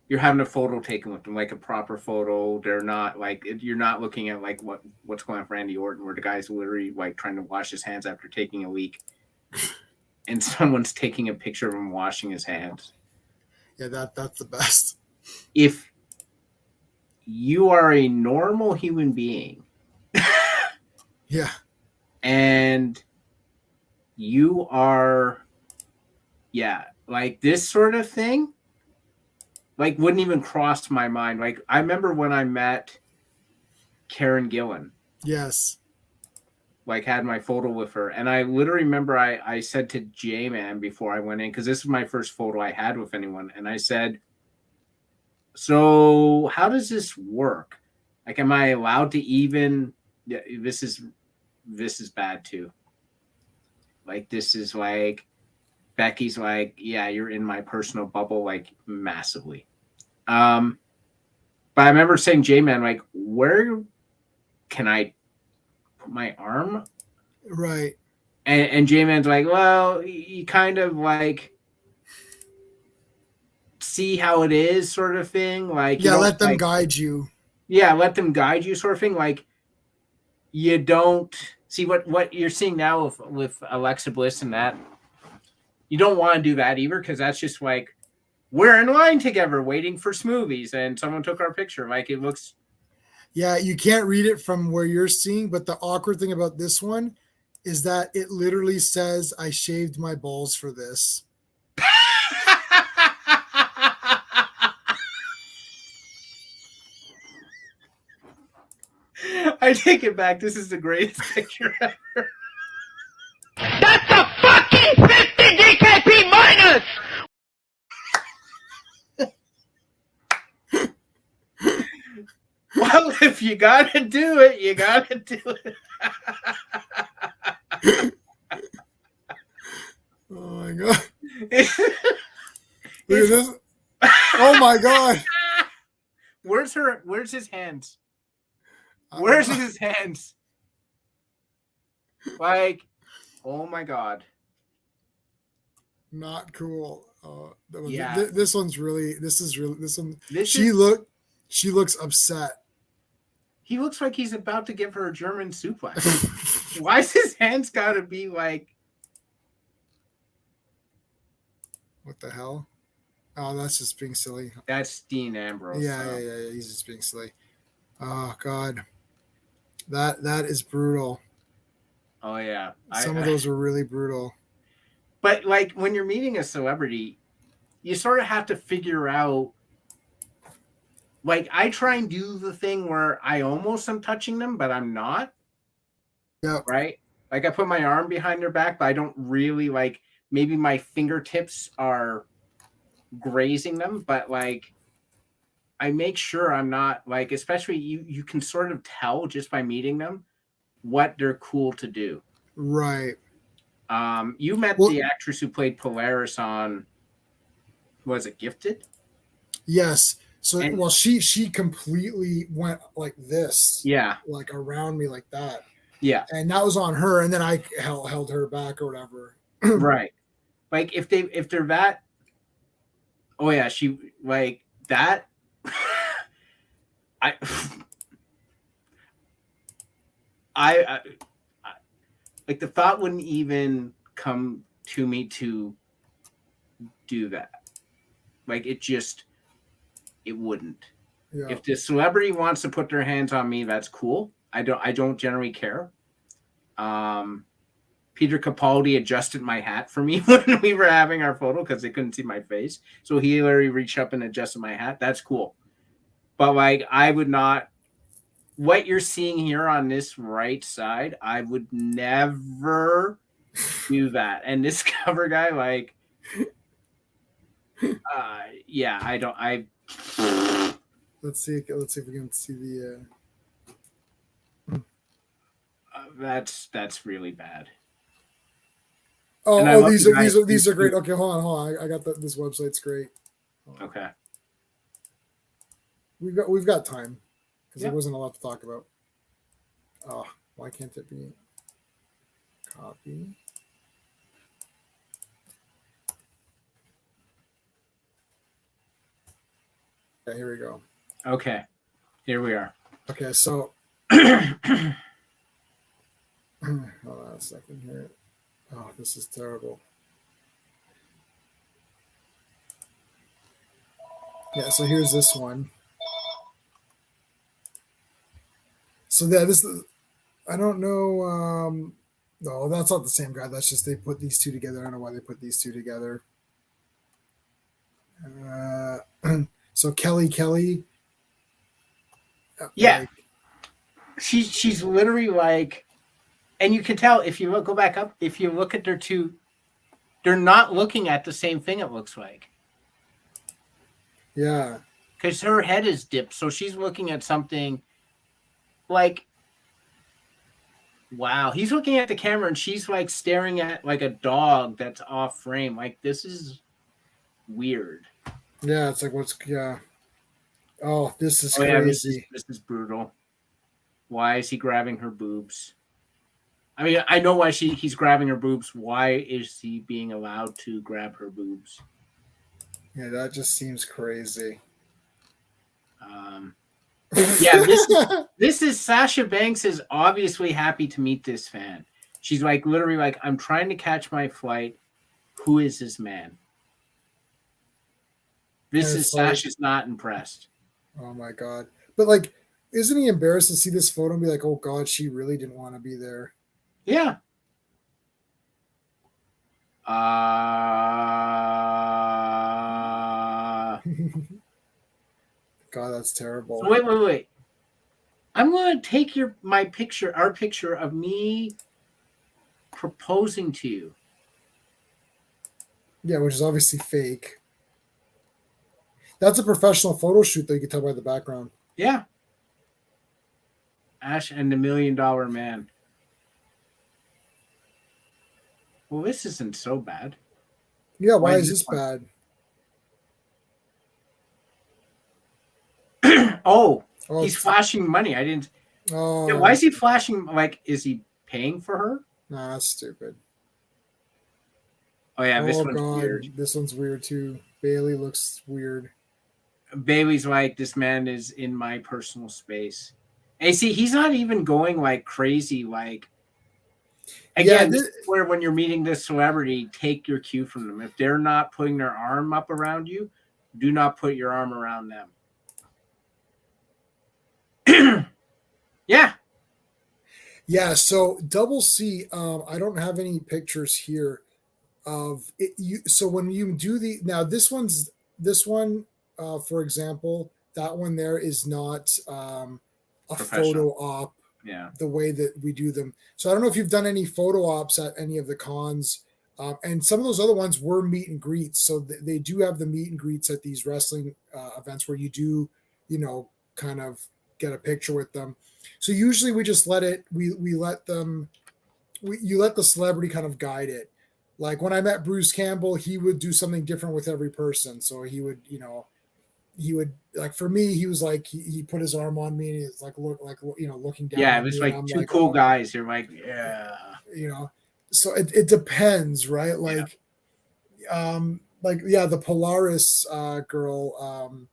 you're having a photo taken with them, like a proper photo, they're not like, you're not looking at like what's going on with Randy Orton, where the guy's literally like trying to wash his hands after taking a leak, and someone's taking a picture of him washing his hands. Yeah, that's the best. If you are a normal human being, yeah, and you are, yeah, like this sort of thing, like wouldn't even cross my mind. Like I remember when I met Karen Gillan. Yes. Like had my photo with her. And I literally remember I said to J-Man before I went in, because this was my first photo I had with anyone. And I said, so how does this work? Like, am I allowed to even, yeah, this is bad too. Like, this is like, Becky's like, yeah, you're in my personal bubble, like massively. But I remember saying, J-Man, like, where can I put my arm? Right. And J-Man's like, well, you kind of like see how it is, sort of thing. Like, yeah, let them guide you. Yeah, let them guide you, sort of thing. Like, you don't see what you're seeing now with Alexa Bliss and that. You don't want to do that either, because that's just like, we're in line together waiting for smoothies and someone took our picture. Like, it looks. Yeah, you can't read it from where you're seeing, but the awkward thing about this one is that it literally says, I shaved my balls for this. I take it back. This is the greatest picture ever. That's a fucking 50 DKP minus! Well, if you gotta do it, you gotta do it. Oh my god. Look at this. Oh my god. Where's his hands? Where's his hands? Like, oh my god. Not cool. Yeah. This one's really. This one. She looks upset. He looks like he's about to give her a German suplex. Why is his hands gotta be like? What the hell? Oh, that's just being silly. That's Dean Ambrose. Yeah. He's just being silly. Oh god, that is brutal. Oh yeah, Some of those are really brutal. But like when you're meeting a celebrity, you sort of have to figure out. Like, I try and do the thing where I almost am touching them, but I'm not. Yeah. Right? Like, I put my arm behind their back, but I don't really, like, maybe my fingertips are grazing them, but, like, I make sure I'm not, like, especially you can sort of tell just by meeting them what they're cool to do. Right. You met the actress who played Polaris on, was it Gifted? Yes. So, well, she completely went like this. Yeah. Like around me like that. Yeah. And that was on her, and then I held her back or whatever. Right. Like, if they're that, oh yeah, she, like, that, I like, the thought wouldn't even come to me to do that. Like, it wouldn't. Yeah. If the celebrity wants to put their hands on me, that's cool. I don't generally care. Peter Capaldi adjusted my hat for me when we were having our photo because they couldn't see my face. So he literally reached up and adjusted my hat. That's cool. But, like, I would not, what you're seeing here on this right side, I would never do that. And this cover guy, like, yeah, let's see if we can see the that's really bad. Oh, these are great. Okay, hold on. I got this website's great. Okay. We've got time because there wasn't a lot to talk about. Oh, why can't it be copy? Yeah, here we go. Okay, here we are. Okay, so hold on a second here. Oh, this is terrible. Yeah, so here's this one. So this, I don't know. No, that's not the same guy. That's just they put these two together. I don't know why they put these two together. So Kelly. Yeah, like, she's literally like, and you can tell if you go back up. If you look at their two, they're not looking at the same thing. It looks like. Yeah. Because her head is dipped, so she's looking at something. Like, wow, he's looking at the camera, and she's like staring at like a dog that's off frame. Like, this is weird. Yeah, it's like yeah. Oh, this is crazy. Yeah, this is brutal. Why is he grabbing her boobs? I mean, I know why he's grabbing her boobs. Why is he being allowed to grab her boobs? Yeah, that just seems crazy. Yeah, this is Sasha Banks is obviously happy to meet this fan. She's like literally like, I'm trying to catch my flight. Who is this man? This is Sasha's not impressed. Oh my God. But like, isn't he embarrassed to see this photo and be like, oh God, she really didn't want to be there? Yeah. God, that's terrible. So wait. I'm going to take our picture of me proposing to you. Yeah, which is obviously fake. That's a professional photo shoot, though, you can tell by the background. Yeah. Ash and the $1 Million Man. Well, this isn't so bad. Yeah, why is this bad? Oh, he's flashing money. I didn't. Oh. Yeah, why is he flashing? Like, is he paying for her? Nah, that's stupid. Oh, yeah, this one's weird. This one's weird, too. Bailey looks weird. Bailey's like, this man is in my personal space. And see, he's not even going like crazy. Like, again, this is where when you're meeting this celebrity, take your cue from them. If they're not putting their arm up around you, do not put your arm around them. Yeah. Yeah, so Double C, I don't have any pictures here. of it. So when you do this one, for example, that one there is not a photo op. Yeah. The way that we do them. So I don't know if you've done any photo ops at any of the cons. And some of those other ones were meet and greets. So they do have the meet and greets at these wrestling events where you do, kind of get a picture with them. So usually we just let you let the celebrity kind of guide it. Like when I met Bruce Campbell, he would do something different with every person. So he would, like for me, he was like, he put his arm on me and he's like, looking down. Yeah, at it was me, like and I'm two like, cool oh. guys. You're like, yeah. So it depends, right? Like, the Polaris girl,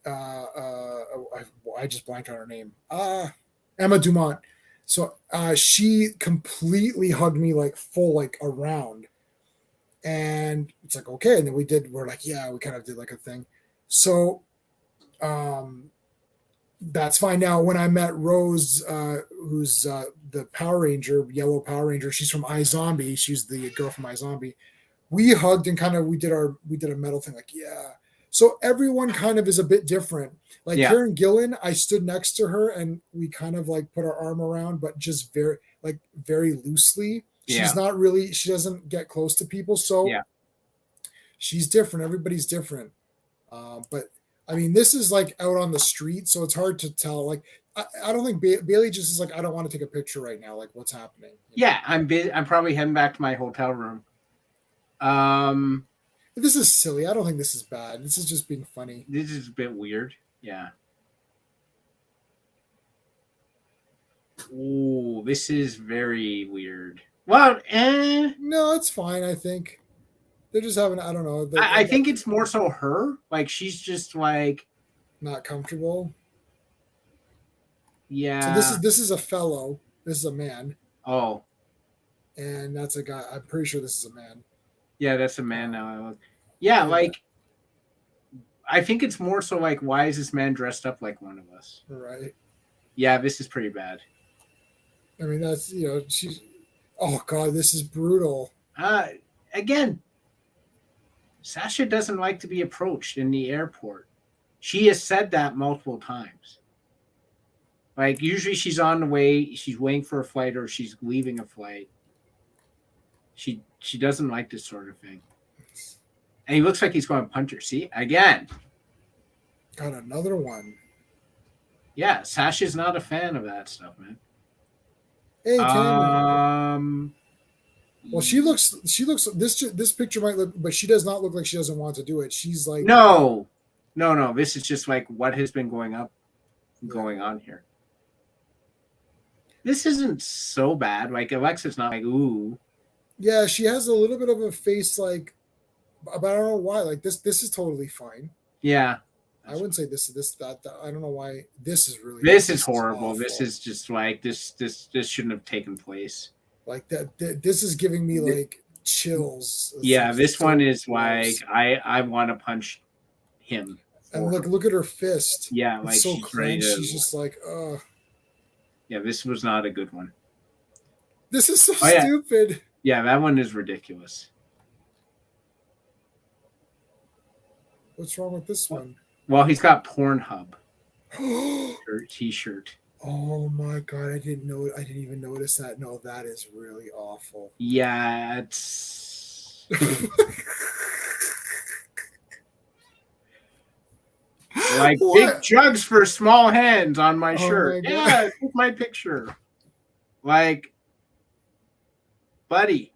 I just blanked on her name. Emma Dumont. So she completely hugged me like full, like around. And it's like, okay. And then we're like, yeah, we kind of did like a thing. So that's fine. Now, when I met Rose, who's the Power Ranger, yellow Power Ranger, she's from iZombie. She's the girl from iZombie. We hugged and kind of we did a metal thing, like, yeah. So everyone kind of is a bit different. Like Karen Gillan, I stood next to her and we kind of like put our arm around, but just very loosely. She's not really, she doesn't get close to people. So she's different. Everybody's different. But I mean, this is like out on the street, so it's hard to tell. Like, I don't think Bailey just is like, I don't want to take a picture right now. Like, what's happening? Yeah, I'm probably heading back to my hotel room. This is silly. I don't think this is bad. This is just being funny. This is a bit weird. Yeah. Ooh, this is very weird. Well, no, it's fine. I think they're just having. I don't know. I think it's more so her. Like she's just like not comfortable. Yeah. So this is a fellow. This is a man. Oh. And that's a guy. I'm pretty sure this is a man. Yeah, that's a man now. Yeah, like I think it's more so like, why is this man dressed up like one of us? Right. Yeah, this is pretty bad. I mean, that's she's. Oh God, this is brutal. Again, Sasha doesn't like to be approached in the airport. She has said that multiple times. Like usually she's on the way, she's waiting for a flight or she's leaving a flight. She doesn't like this sort of thing. And he looks like he's going to punch her. See? Again. Got another one. Yeah, Sasha's not a fan of that stuff, man. Hey, well, she looks this picture might look, but she does not look like she doesn't want to do it. She's like No. This is just like what has been going on here. This isn't so bad. Like Alexa's not like, ooh. Yeah, she has a little bit of a face like, but I don't know why. Like this is totally fine. Yeah. I wouldn't say this that. I don't know why this is really. This is horrible. This is just like this shouldn't have taken place. Like that. This is giving me like chills. Yeah, this one is like I want to punch him. And look at her fist. Yeah, it's like so clenched. She's just like, Yeah, this was not a good one. This is so stupid. Yeah, that one is ridiculous. What's wrong with this one? Well, he's got Pornhub t-shirt. Oh my God, I didn't even notice that. No, that is really awful. Yeah, it's like big jugs for small hands on my shirt. Yeah, take my picture. Like, buddy.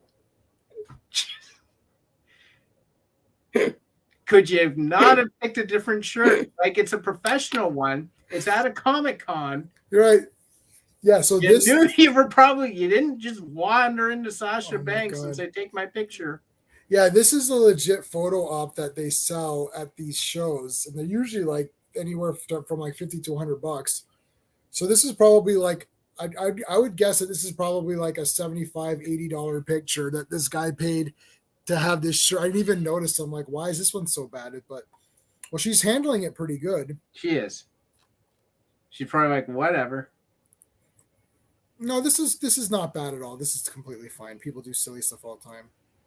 Could you not have picked a different shirt? Like it's a professional one. It's at a Comic-Con. You're right. Yeah, so you knew you didn't just wander into Sasha Banks and say, take my picture. Yeah, this is a legit photo op that they sell at these shows. And they're usually like anywhere from like $50 to $100. So this is probably like, I would guess that this is probably like a $75, $80 picture that this guy paid to have this shirt. I didn't even notice. I'm like, why is this one so bad? But well, she's handling it pretty good. She is. She's probably like, whatever. No, this is not bad at all. This is completely fine. People do silly stuff all the time.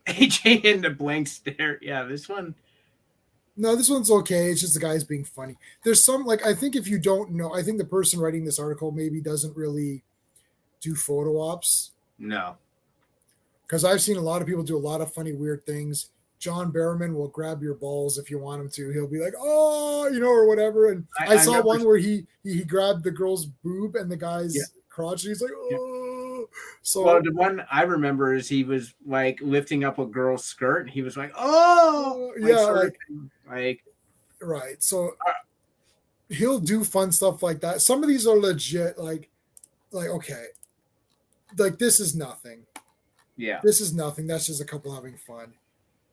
AJ in the blank stare. Yeah, this one. No, this one's okay. It's just the guy's being funny. There's some like I think if you don't know, I think the person writing this article maybe doesn't really do photo ops. No. Because I've seen a lot of people do a lot of funny, weird things. John Barrowman will grab your balls if you want him to. He'll be like, "Oh, you know," or whatever. And I saw remember one where he grabbed the girl's boob and the guy's crotch. And he's like, "Oh." So well, the one I remember is he was like lifting up a girl's skirt, and he was like, "Oh, like right." So he'll do fun stuff like that. Some of these are legit. Like okay, like this is nothing. Yeah, this is nothing. That's just a couple having fun.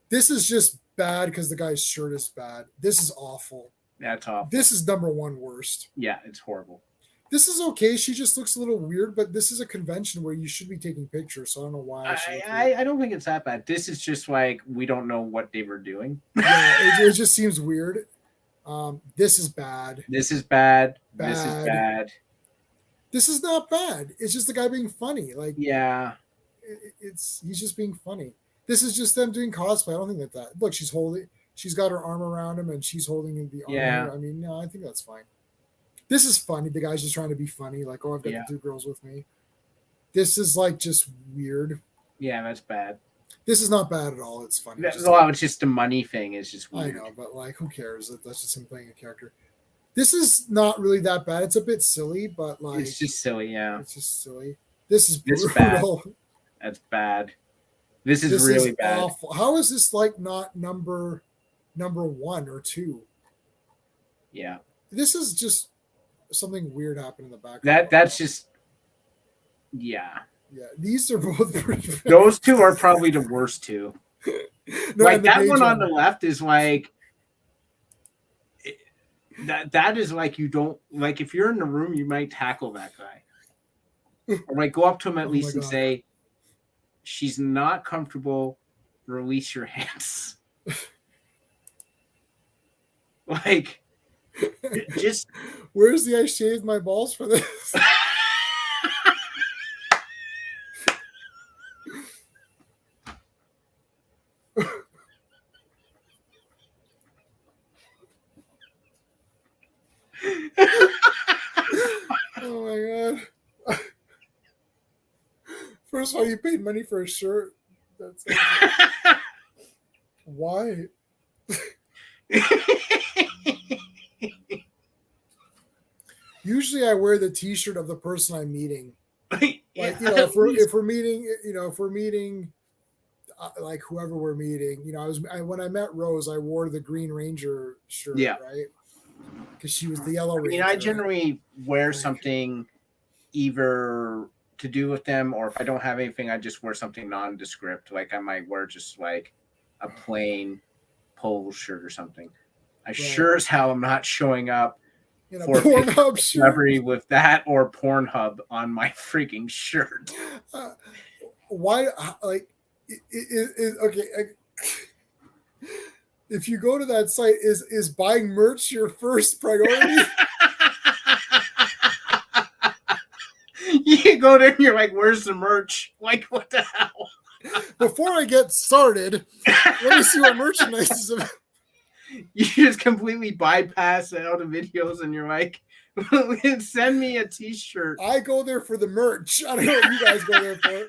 This is just bad because the guy's shirt is bad. This is awful. That's awful. This is number one worst. Yeah, it's horrible. This is okay. She just looks a little weird, but this is a convention where you should be taking pictures, so I don't know why. I don't think it's that bad. This is just like we don't know what they were doing. Yeah, it just seems weird. This is bad. This is bad. This is bad. This is not bad. It's just the guy being funny. Like yeah, he's just being funny. This is just them doing cosplay. I don't think that. Look, she's got her arm around him and she's holding the arm. Yeah. I mean, no, I think that's fine. This is funny. The guy's just trying to be funny. Like, oh, I've got the two girls with me. This is like just weird. Yeah, that's bad. This is not bad at all. It's funny. It's just the money thing is just weird. I know, but like, who cares? That's just him playing a character. This is not really that bad. It's a bit silly, but like it's just silly. Yeah, it's just silly. This is brutal. That's bad. This is really bad. Awful. How is this like not number 1 or 2? Yeah. This is just something weird happened in the background. That's just yeah. Yeah. These are both pretty bad. Those two are probably the worst two. No, like that one on the left is like that is like you don't like if you're in the room you might tackle that guy. Or like go up to him at least and say, she's not comfortable, release your hands. Like, just. Where's the I shaved my balls for this? Oh my god. First of all, you paid money for a shirt. That's why? Usually I wear the t-shirt of the person I'm meeting. Like, if we're meeting like whoever we're meeting, when I met Rose, I wore the Green Ranger shirt, right? Because she was the Yellow Ranger. I generally wear something either to do with them, or if I don't have anything, I just wear something nondescript. Like I might wear just like a plain polo shirt or something. I sure as hell am not showing up for Pornhub celebrity with that or Pornhub on my freaking shirt. Why? Like, okay. If you go to that site, is buying merch your first priority? You go there and you're like, where's the merch? Like, what the hell? Before I get started, let me see what merchandise is about. You just completely bypass all the videos and you're like, send me a t-shirt. I go there for the merch. I don't know what you guys go there for.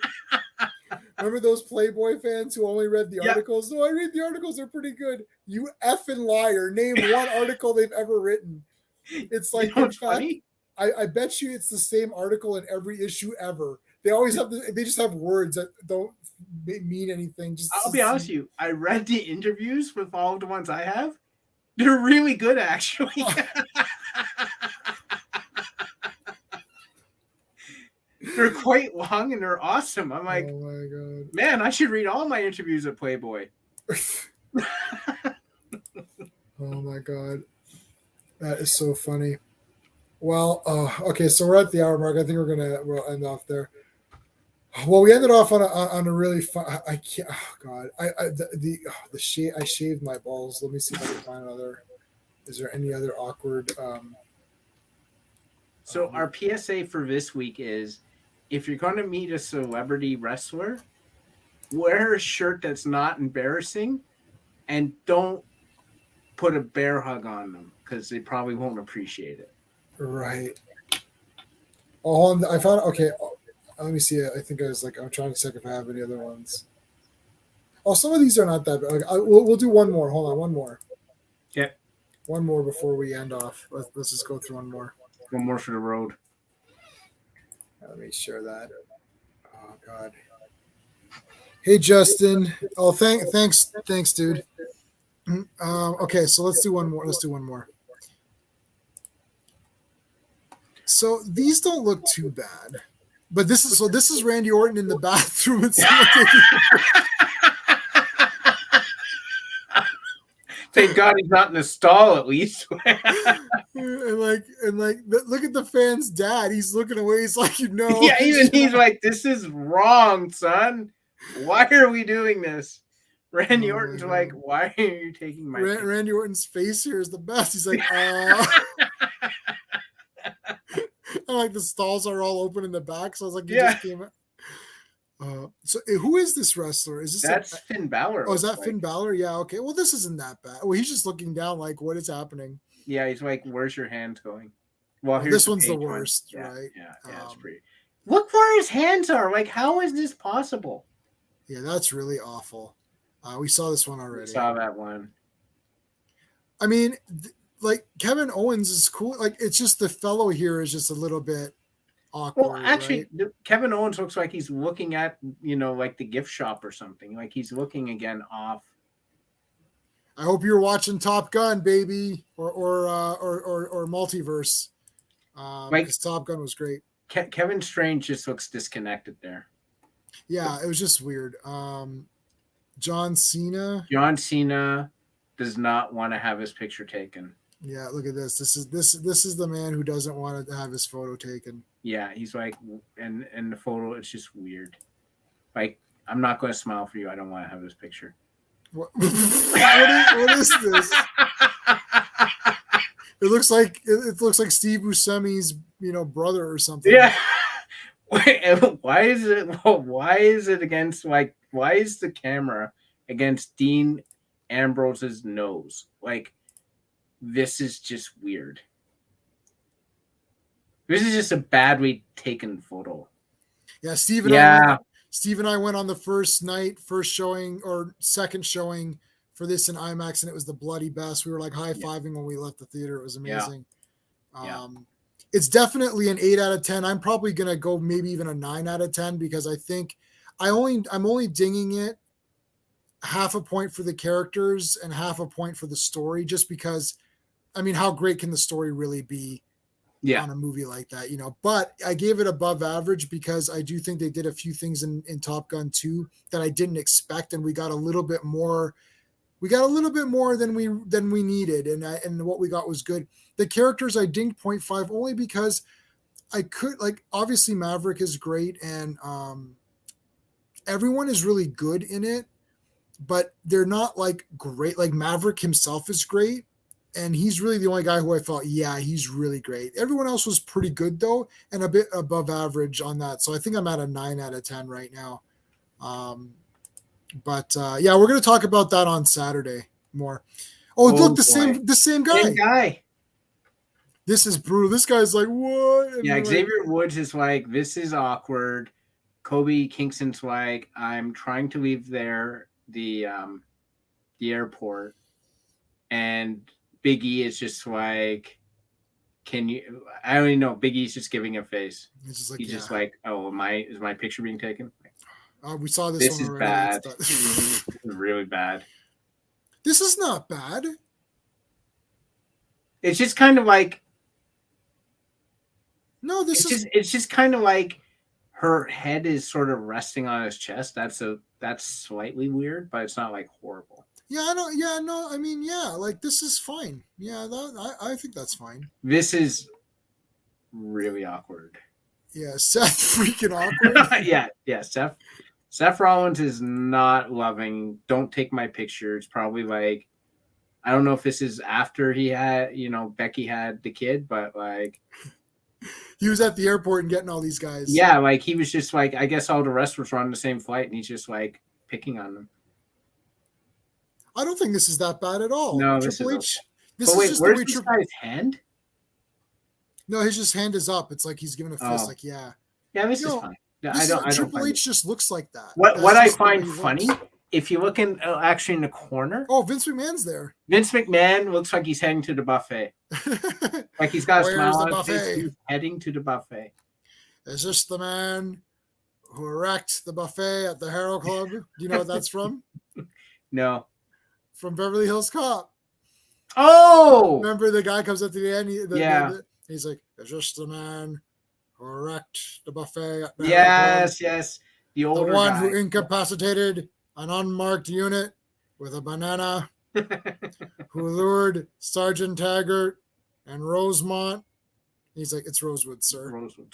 Remember those Playboy fans who only read the articles? No, I read the articles. They're pretty good. You effing liar. Name one article they've ever written. It's like, in fact, funny? I bet you it's the same article in every issue ever. They always have they just have words that don't mean anything. I'll be honest with you. I read the interviews with all of the ones I have. They're really good, actually. They're quite long and they're awesome. I'm like, oh my god, man, I should read all my interviews at Playboy. Oh my god, that is so funny. Well, okay, so we're at the hour mark. I think we'll end off there. Well, we ended off on a really fun. I can't. Oh god, I shaved my balls. Let me see if I can find another. Is there any other awkward? So our PSA for this week is, if you're going to meet a celebrity wrestler, wear a shirt that's not embarrassing, and don't put a bear hug on them because they probably won't appreciate it. Right. Oh, I found okay. Let me see. I think I'm trying to check if I have any other ones. Oh, some of these are not that bad. We'll do one more. Hold on, one more. Yeah. One more before we end off. Let's just go through one more. One more for the road. Let me share that. Oh God. Hey Justin. Oh, thanks, dude. Okay, so let's do one more. So these don't look too bad, but this is Randy Orton in the bathroom and Thank God he's not in the stall at least. and look at the fan's dad. He's looking away. He's like, Yeah, even he's like, this is wrong, son. Why are we doing this? Randy Orton's like, why are you taking my Randy Orton's face here is the best. He's like, like the stalls are all open in the back. So I was like, just came out. So who is this wrestler? Is this that's Finn Balor? Oh, is that Finn Balor? Yeah, okay. Well, this isn't that bad. Well, he's just looking down like, what is happening? Yeah, he's like, where's your hands going? Well, this one's the worst, right? Yeah, it's pretty. Look where his hands are. Like, how is this possible? Yeah, that's really awful. We saw this one already. We saw that one. I mean, like Kevin Owens is cool. Like, it's just the fellow here is just a little bit awkward. Well, actually, right? Kevin Owens looks like he's looking at, like the gift shop or something. Like he's looking again off. I hope you're watching Top Gun, baby, or Multiverse. Because Top Gun was great. Kevin Strange just looks disconnected there. Yeah, it was just weird. John Cena does not want to have his picture taken. Yeah, look at this. This is the man who doesn't want to have his photo taken. Yeah, he's like, and the photo, it's just weird. Like, I'm not going to smile for you. I don't want to have this picture. What is this? It looks like Steve Buscemi's brother or something. Yeah. Why is it against, like, why is the camera against Dean Ambrose's nose? Like, this is just weird. This is just a badly taken photo. Yeah, Steve and I went on the first showing or second showing for this in IMAX, and it was the bloody best. We were like high-fiving when we left the theater. It was amazing. Yeah. It's definitely an 8 out of 10. I'm probably going to go maybe even a 9 out of 10 because I think I'm only dinging it half a point for the characters and half a point for the story, just because, I mean, how great can the story really be on a movie like that, but I gave it above average because I do think they did a few things in Top Gun 2 that I didn't expect. And we got a little bit more than we needed. And what we got was good. The characters I dinged 0.5 only because I could, like, obviously Maverick is great and everyone is really good in it, but they're not like great. Like Maverick himself is great. And he's really the only guy who I thought, yeah, he's really great. Everyone else was pretty good though, and a bit above average on that. So I think I'm at a 9 out of 10 right now. But we're going to talk about that on Saturday more. Oh, look, the same guy. Same guy. This is brutal. This guy's like, what? And yeah, Xavier Woods is like, this is awkward. Kobe Kingston's like, I'm trying to leave the airport, and Big E is just like, can you? I don't even know. Big E's just giving a face. He's just like, oh, is my picture being taken? We saw this. This is bad. This is really bad. This is not bad. It's just kind of like. No, it's just kind of like her head is sort of resting on his chest. That's slightly weird, but it's not like horrible. Yeah, I know. Yeah, no. I mean, yeah, like this is fine. Yeah, I think that's fine. This is really awkward. Yeah, Seth freaking awkward. yeah. Seth Rollins is not loving. Don't take my picture. It's probably like, I don't know if this is after he had, Becky had the kid, but like. He was at the airport and getting all these guys. Yeah, like he was just like, I guess all the wrestlers were on the same flight, and he's just like, picking on them. I don't think this is that bad at all. No, Triple this H. is okay. This But is wait, just where's the way this guy's hand? No, his just hand is up. It's like he's giving a fist. Oh. Like, yeah. Yeah, this is No, fine. Yeah, This I don't Triple find H just looks like that. What That's I just the way find he funny, looks. if you look in actually in the corner, Oh, Vince McMahon's there. Vince McMahon looks like he's heading to the buffet. Like he's got a Where's smile the on his face. buffet? He's heading to the buffet. Is this the man who wrecked the buffet at the Harrow Club? Do you know what that's from? No. From Beverly Hills Cop. Oh! Remember the guy comes up to the end? Yeah. He's like, is this the man who wrecked the buffet at the Harrow Club? Yes. The The older one guy. who incapacitated an unmarked unit with a banana, who lured Sergeant Taggart and Rosemont. He's like, it's Rosewood, sir. Rosewood.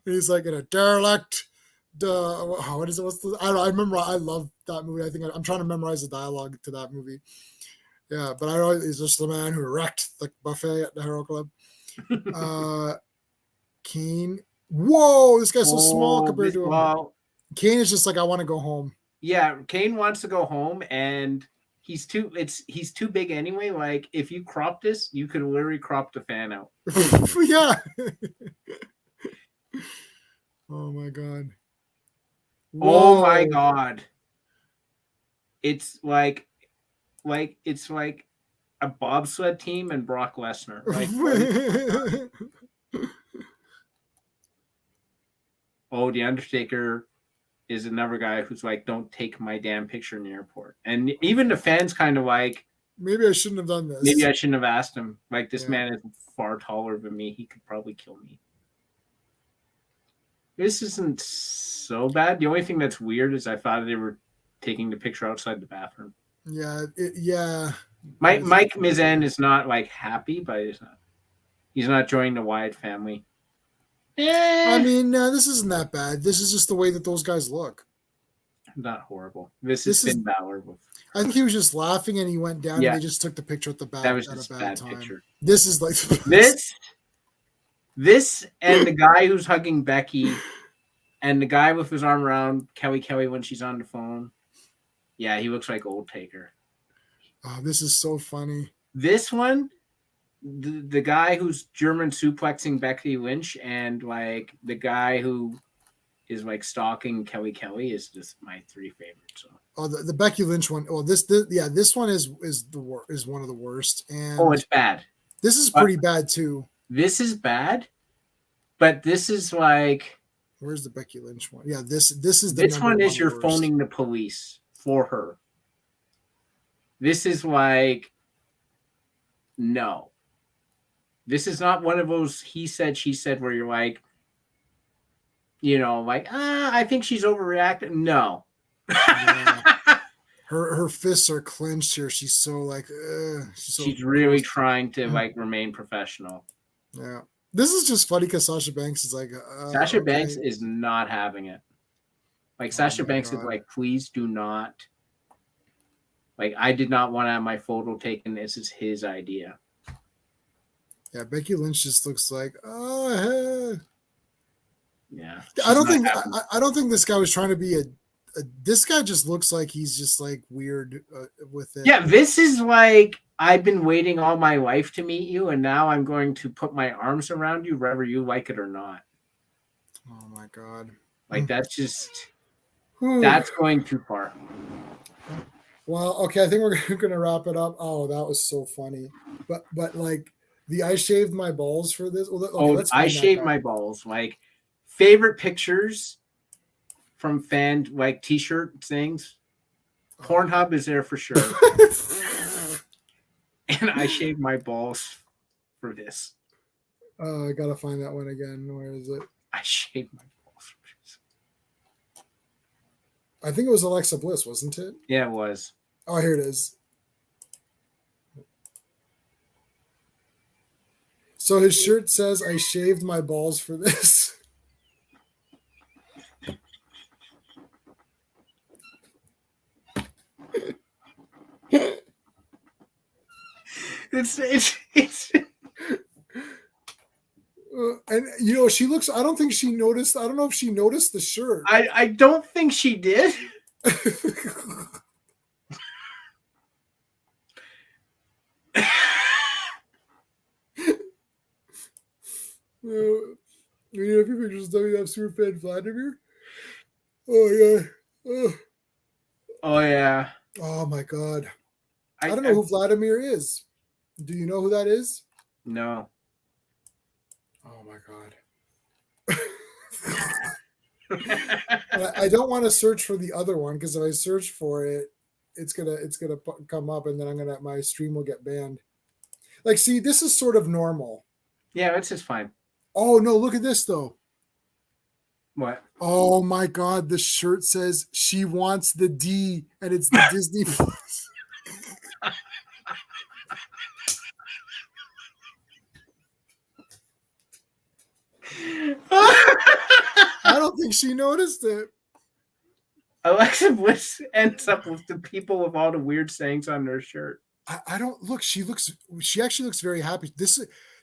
He's like in a derelict. What is it? I remember. I love that movie. I think I'm trying to memorize the dialogue to that movie. Yeah, but I know he's just the man who wrecked the buffet at the Harrow Club. Kane. Whoa, this guy's so small compared to him. Well, Kane is just like, I want to go home. yeah, Kane wants to go home, and he's too big anyway. Like if you crop this, you could literally crop the fan out. Yeah. Oh my god. Oh my god. It's like it's like a bobsled team and Brock Lesnar. Like, oh, the Undertaker is another guy who's like, don't take my damn picture in the airport. And even the fans kind of like, maybe I shouldn't have done this. maybe I shouldn't have asked him. Like, this Yeah. man is far taller than me. He could probably kill me. This isn't so bad. The only thing that's weird is I thought they were taking the picture outside the bathroom. Yeah, yeah. Mike Mizan is not like happy, but he's not joining the Wyatt family. I mean, this isn't that bad. This is just the way that those guys look. Not horrible. This is Finn Balor. I think he was just laughing and he went down Yeah. and they just took the picture at the back. That was at just a a bad bad time. picture. This is like This and the guy who's hugging Becky and the guy with his arm around Kelly when she's on the phone. Yeah, he looks like Old Taker. Oh, this is so funny. This one, the guy who's German suplexing Becky Lynch and like the guy who is like stalking Kelly is just my three favorites. So. Oh, the Becky Lynch one. Oh, this one is one of the worst. And Oh, it's bad. This is pretty bad too. This is bad, but this is like. Where's the Becky Lynch one? Yeah, this is the. This one is worst. you're phoning the police for her. This is like, no. This is not one of those he said, she said, where you're like, you know, like, I think she's overreacting. No. Yeah. Her fists are clenched here. She's so like, she's really trying to like remain professional. Yeah. This is just funny because Sasha Banks is like, Sasha Banks is not having it. Like Sasha Banks is like, please do not. Like, I did not want to have my photo taken. This is his idea. Yeah, Becky Lynch just looks like, hey. Yeah. I don't think this guy was trying to be this guy just looks like he's just like weird with it. Yeah, this is like, I've been waiting all my life to meet you, and now I'm going to put my arms around you, whether you like it or not. Oh my god! Like that's going too far. Well, okay, I think we're gonna wrap it up. Oh, that was so funny. But like I shaved my balls for this. Okay, I shaved my balls. Like favorite pictures from fan like t-shirt things. Pornhub is there for sure. And I shaved my balls for this. I gotta find that one again. Where is it? I shaved my balls for this. I think it was Alexa Bliss, wasn't it? Yeah, it was. Oh, here it is. So his shirt says, "I shaved my balls for this." It's and you know, she looks. I don't think she noticed. I don't know if she noticed the shirt. I don't think she did. We need a few pictures of WWF superfan Vladimir. Oh yeah. Oh yeah. Oh my god. I don't know who Vladimir is. Do you know who that is? No. Oh my god. I don't want to search for the other one because if I search for it, it's gonna come up and then my stream will get banned. Like, see, this is sort of normal. Yeah, it's just fine. Oh no, look at this though. What? Oh my god, the shirt says she wants the D and it's the Disney Plus. I don't think she noticed it. Alexa Bliss ends up with the people with all the weird sayings on their shirt. I don't look. She actually looks very happy.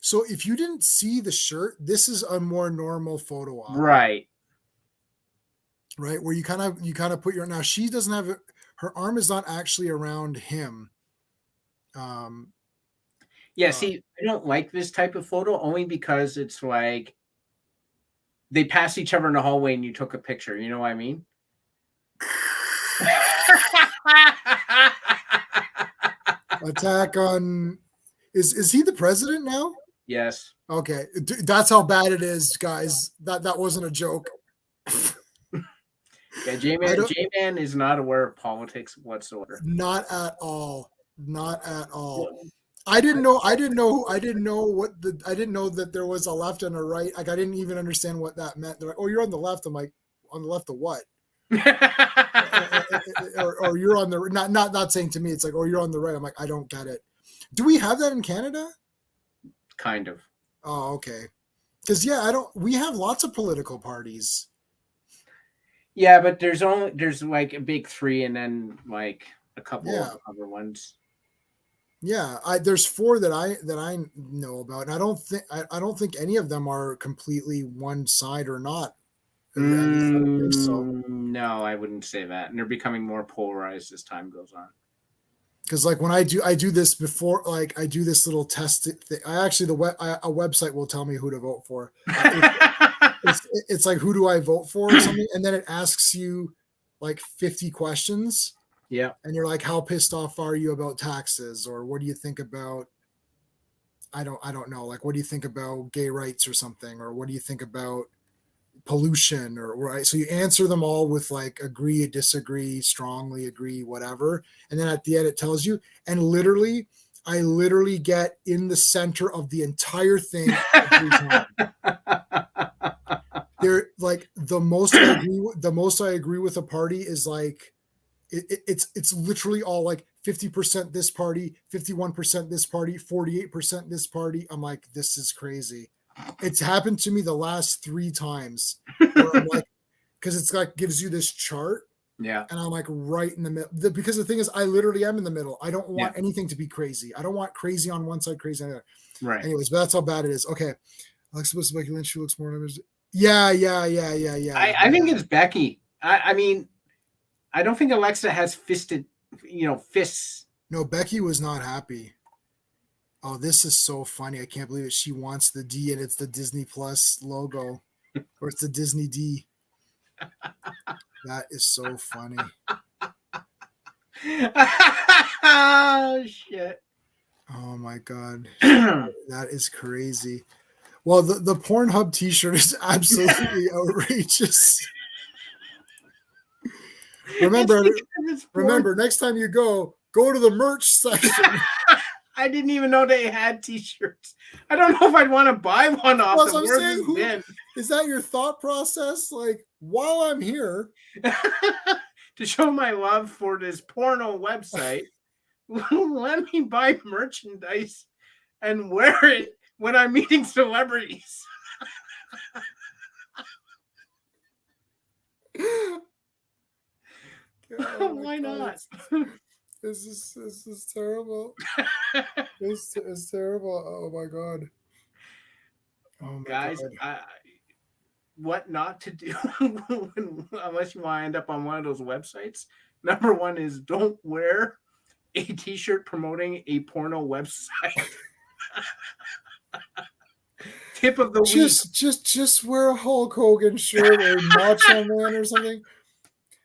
So if you didn't see the shirt, this is a more normal photo op. Right. Where you kind of put your, now she doesn't have her arm is not actually around him. See, I don't like this type of photo only because it's like they passed each other in the hallway and you took a picture. You know what I mean? Attack on is he the president now? Yes. Okay, that's how bad it is, guys. That wasn't a joke. Yeah, J-Man is not aware of politics whatsoever. Not at all. Not at all. I didn't know that there was a left and a right. Like, I didn't even understand what that meant. They're like, "Oh, you're on the left." I'm like, "On the left of what?" or you're on the not saying to me. It's like, "Oh, you're on the right." I'm like, I don't get it. Do we have that in Canada? Kind of. Oh, okay. Because we have lots of political parties. Yeah, but there's like a big three and then like a couple of other ones. Yeah, there's 4 that I know about, and I don't think any of them are completely one side or not. I don't think so. No, I wouldn't say that, and they're becoming more polarized as time goes on. Because like when I do this before, like I do this little test thing. I actually a website will tell me who to vote for. It's like, who do I vote for or something, and then it asks you like 50 questions. Yeah. And you're like, how pissed off are you about taxes? Or what do you think about, I don't know, like, what do you think about gay rights or something? Or what do you think about pollution? Or right. So you answer them all with like agree, disagree, strongly agree, whatever. And then at the end it tells you, and I literally get in the center of the entire thing every time. They're like the most I agree with a party is like, it's literally all like 50% this party, 51% this party, 48% this party. I'm like, this is crazy. It's happened to me the last 3 times. Where I'm like, because it's like gives you this chart. Yeah. And I'm like right in the middle. Because the thing is, I literally am in the middle. I don't want anything to be crazy. I don't want crazy on one side, crazy on the other. Right. Anyways, but that's how bad it is. Okay. Alexa Bliss, Becky Lynch, she looks more numbers. Yeah. I think it's Becky. I mean, I don't think Alexa has fists. No, Becky was not happy. Oh, this is so funny. I can't believe it. She wants the D and it's the Disney Plus logo. Or it's the Disney D. That is so funny. Oh, shit. Oh, my God. That is crazy. Well, the Pornhub t-shirt is absolutely outrageous. Remember, next time you go to the merch section. I didn't even know they had t-shirts. I don't know if I'd want to buy one off them. I'm saying, is that your thought process? Like, while I'm here to show my love for this porno website, let me buy merchandise and wear it when I'm meeting celebrities. Why not? This is terrible. This is terrible. Oh my God. Oh my guys, God. what not to do unless you want to end up on one of those websites. Number one is don't wear a t-shirt promoting a porno website. Tip of the week. Just wear a Hulk Hogan shirt or Macho Man or something.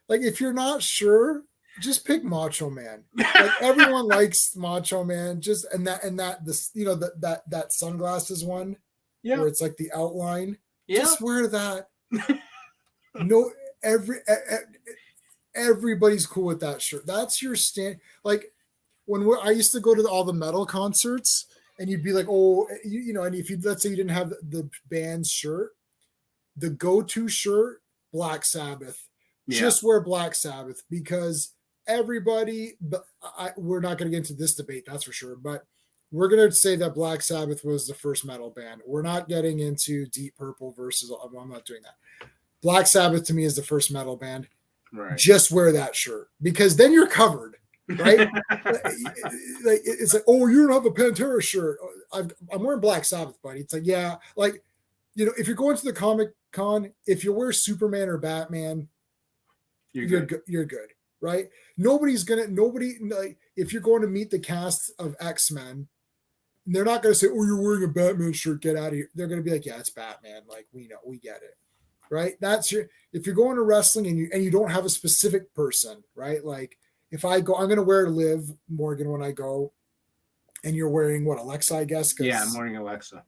Like if you're not sure, just pick Macho Man. Like everyone likes Macho Man. Just and that this that sunglasses one where it's like the outline. Yeah. Just wear that. No, everybody's cool with that shirt. That's your stand. Like when I used to go to all the metal concerts, and you'd be like, oh, and if you let's say you didn't have the band's shirt, the go-to shirt, Black Sabbath. Yeah. Just wear Black Sabbath because everybody. But we're not going to get into this debate, that's for sure. But we're going to say that Black Sabbath was the first metal band. We're not getting into Deep Purple versus. I'm not doing that. Black Sabbath to me is the first metal band. Right. Just wear that shirt because then you're covered, right? Like it's like, oh, you don't have a Pantera shirt. I'm wearing Black Sabbath, buddy. It's like, yeah, like if you're going to the Comic Con, if you wear Superman or Batman, you're good. You're good, right? Nobody like if you're going to meet the cast of X-Men, they're not going to say, oh, you're wearing a Batman shirt. Get out of here. They're going to be like, yeah, it's Batman. Like we know, we get it. Right. That's if you're going to wrestling and you don't have a specific person, right? Like if I go, I'm going to wear Liv Morgan when I go and you're wearing what, Alexa, I guess. Yeah. I'm wearing Alexa.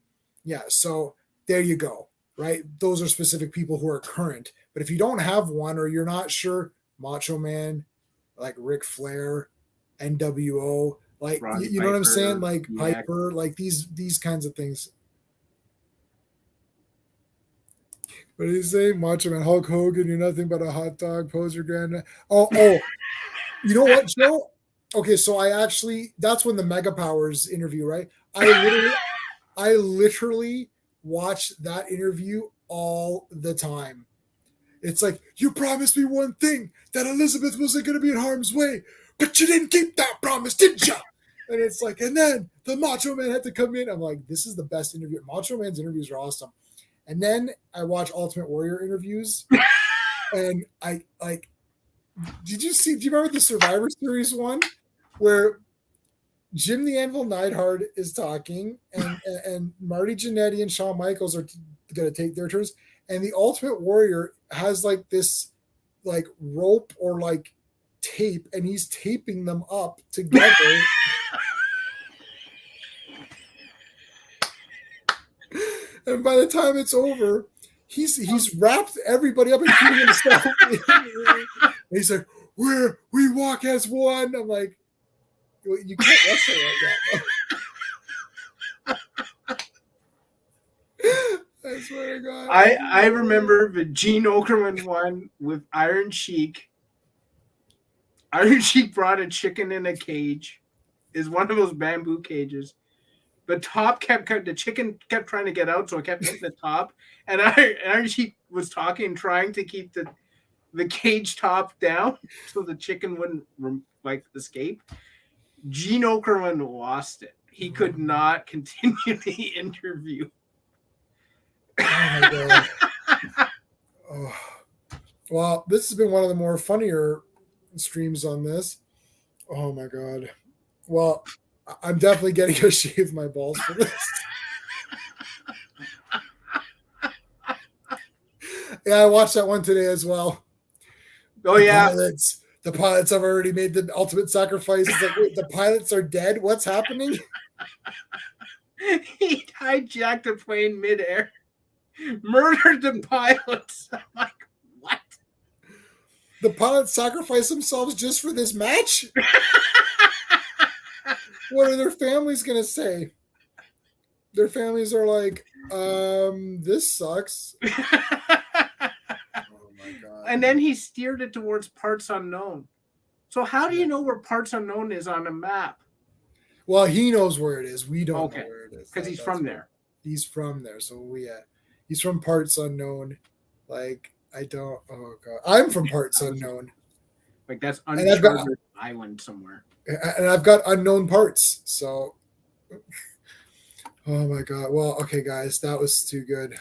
Yeah. So there you go. Right. Those are specific people who are current, but if you don't have one, or you're not sure, Macho Man, like Ric Flair, NWO, like, you know what I'm saying? Like Piper, like these kinds of things. What did he say? Macho Man, Hulk Hogan, you're nothing but a hot dog, poser grand. Oh, you know what, Joe? Okay, so that's when the Mega Powers interview, right? I literally watch that interview all the time. It's like, you promised me one thing, that Elizabeth wasn't going to be in harm's way, but you didn't keep that promise, did you? And it's like, and then the Macho Man had to come in. I'm like, this is the best interview. Macho Man's interviews are awesome. And then I watch Ultimate Warrior interviews, and I like. Do you remember the Survivor Series one where Jim the Anvil Neidhart is talking, and Marty Jannetty and Shawn Michaels are going to take their turns, and the Ultimate Warrior has like this like rope or like tape, and he's taping them up together. And by the time it's over, he's wrapped everybody up, including himself. He's like, we walk as one. I'm like, you can't wrestle like that. I swear to God. I remember the Gene Okerlund one with Iron Sheik. Iron Sheik brought a chicken in a cage. Is one of those bamboo cages. The top the chicken kept trying to get out, so it kept hitting the top. And Iron Sheik was trying to keep the cage top down so the chicken wouldn't escape. Gene Okerlund lost it. He could not continue the interview. Oh my God. Oh. Well, this has been one of the more funnier streams on this. Oh my God. Well, I'm definitely getting to shave my balls for this. Yeah, I watched that one today as well. Oh, yeah. The pilots have already made the ultimate sacrifice. It's like, wait, the pilots are dead? What's happening? He hijacked a plane midair, murdered the pilots. I'm like, what? The pilots sacrificed themselves just for this match? What are their families going to say? Their families are like, this sucks. Oh my God. And then he steered it towards parts unknown. So how do you know where parts unknown is on a map? Well, he knows where it is. We don't know where it is. Because he's from there. He's from there. So he's from parts unknown. Like, I don't, oh God. I'm from parts unknown. Like that's uncharted island somewhere. And I've got unknown parts. So, oh my God. Well, okay, guys, that was too good.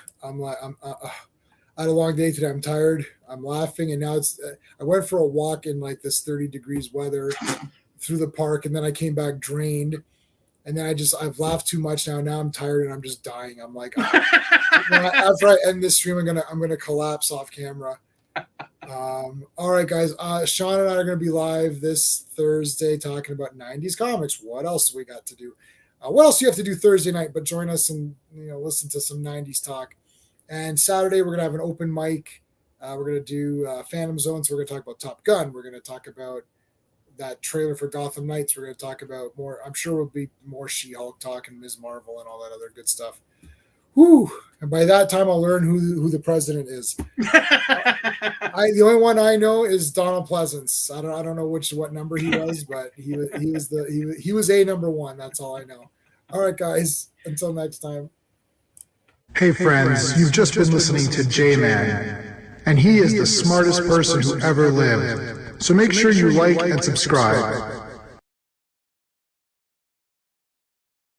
I had a long day today. I'm tired. I'm laughing, and now it's. I went for a walk in like this 30 degrees weather through the park, and then I came back drained, and then I've laughed too much now. Now I'm tired and I'm just dying. I'm like, after I end this stream, I'm gonna collapse off camera. All right, guys. Sean and I are gonna be live this Thursday talking about 90s comics. What else do we got to do? What else do you have to do Thursday night? But join us and listen to some 90s talk. And Saturday we're gonna have an open mic. We're gonna do Phantom Zone. So we're gonna talk about Top Gun. We're gonna talk about that trailer for Gotham Knights. We're going to talk about more. I'm sure we'll be more She-Hulk talk and Ms. Marvel and all that other good stuff. Whew. And by that time, I'll learn who the president is. The only one I know is Donald Pleasance. I don't know what number he was, but he was a number one. That's all I know. All right, guys. Until next time. Hey friends, you've just been listening to J-Man, and he is the smartest person who ever lived. So make sure you like and subscribe.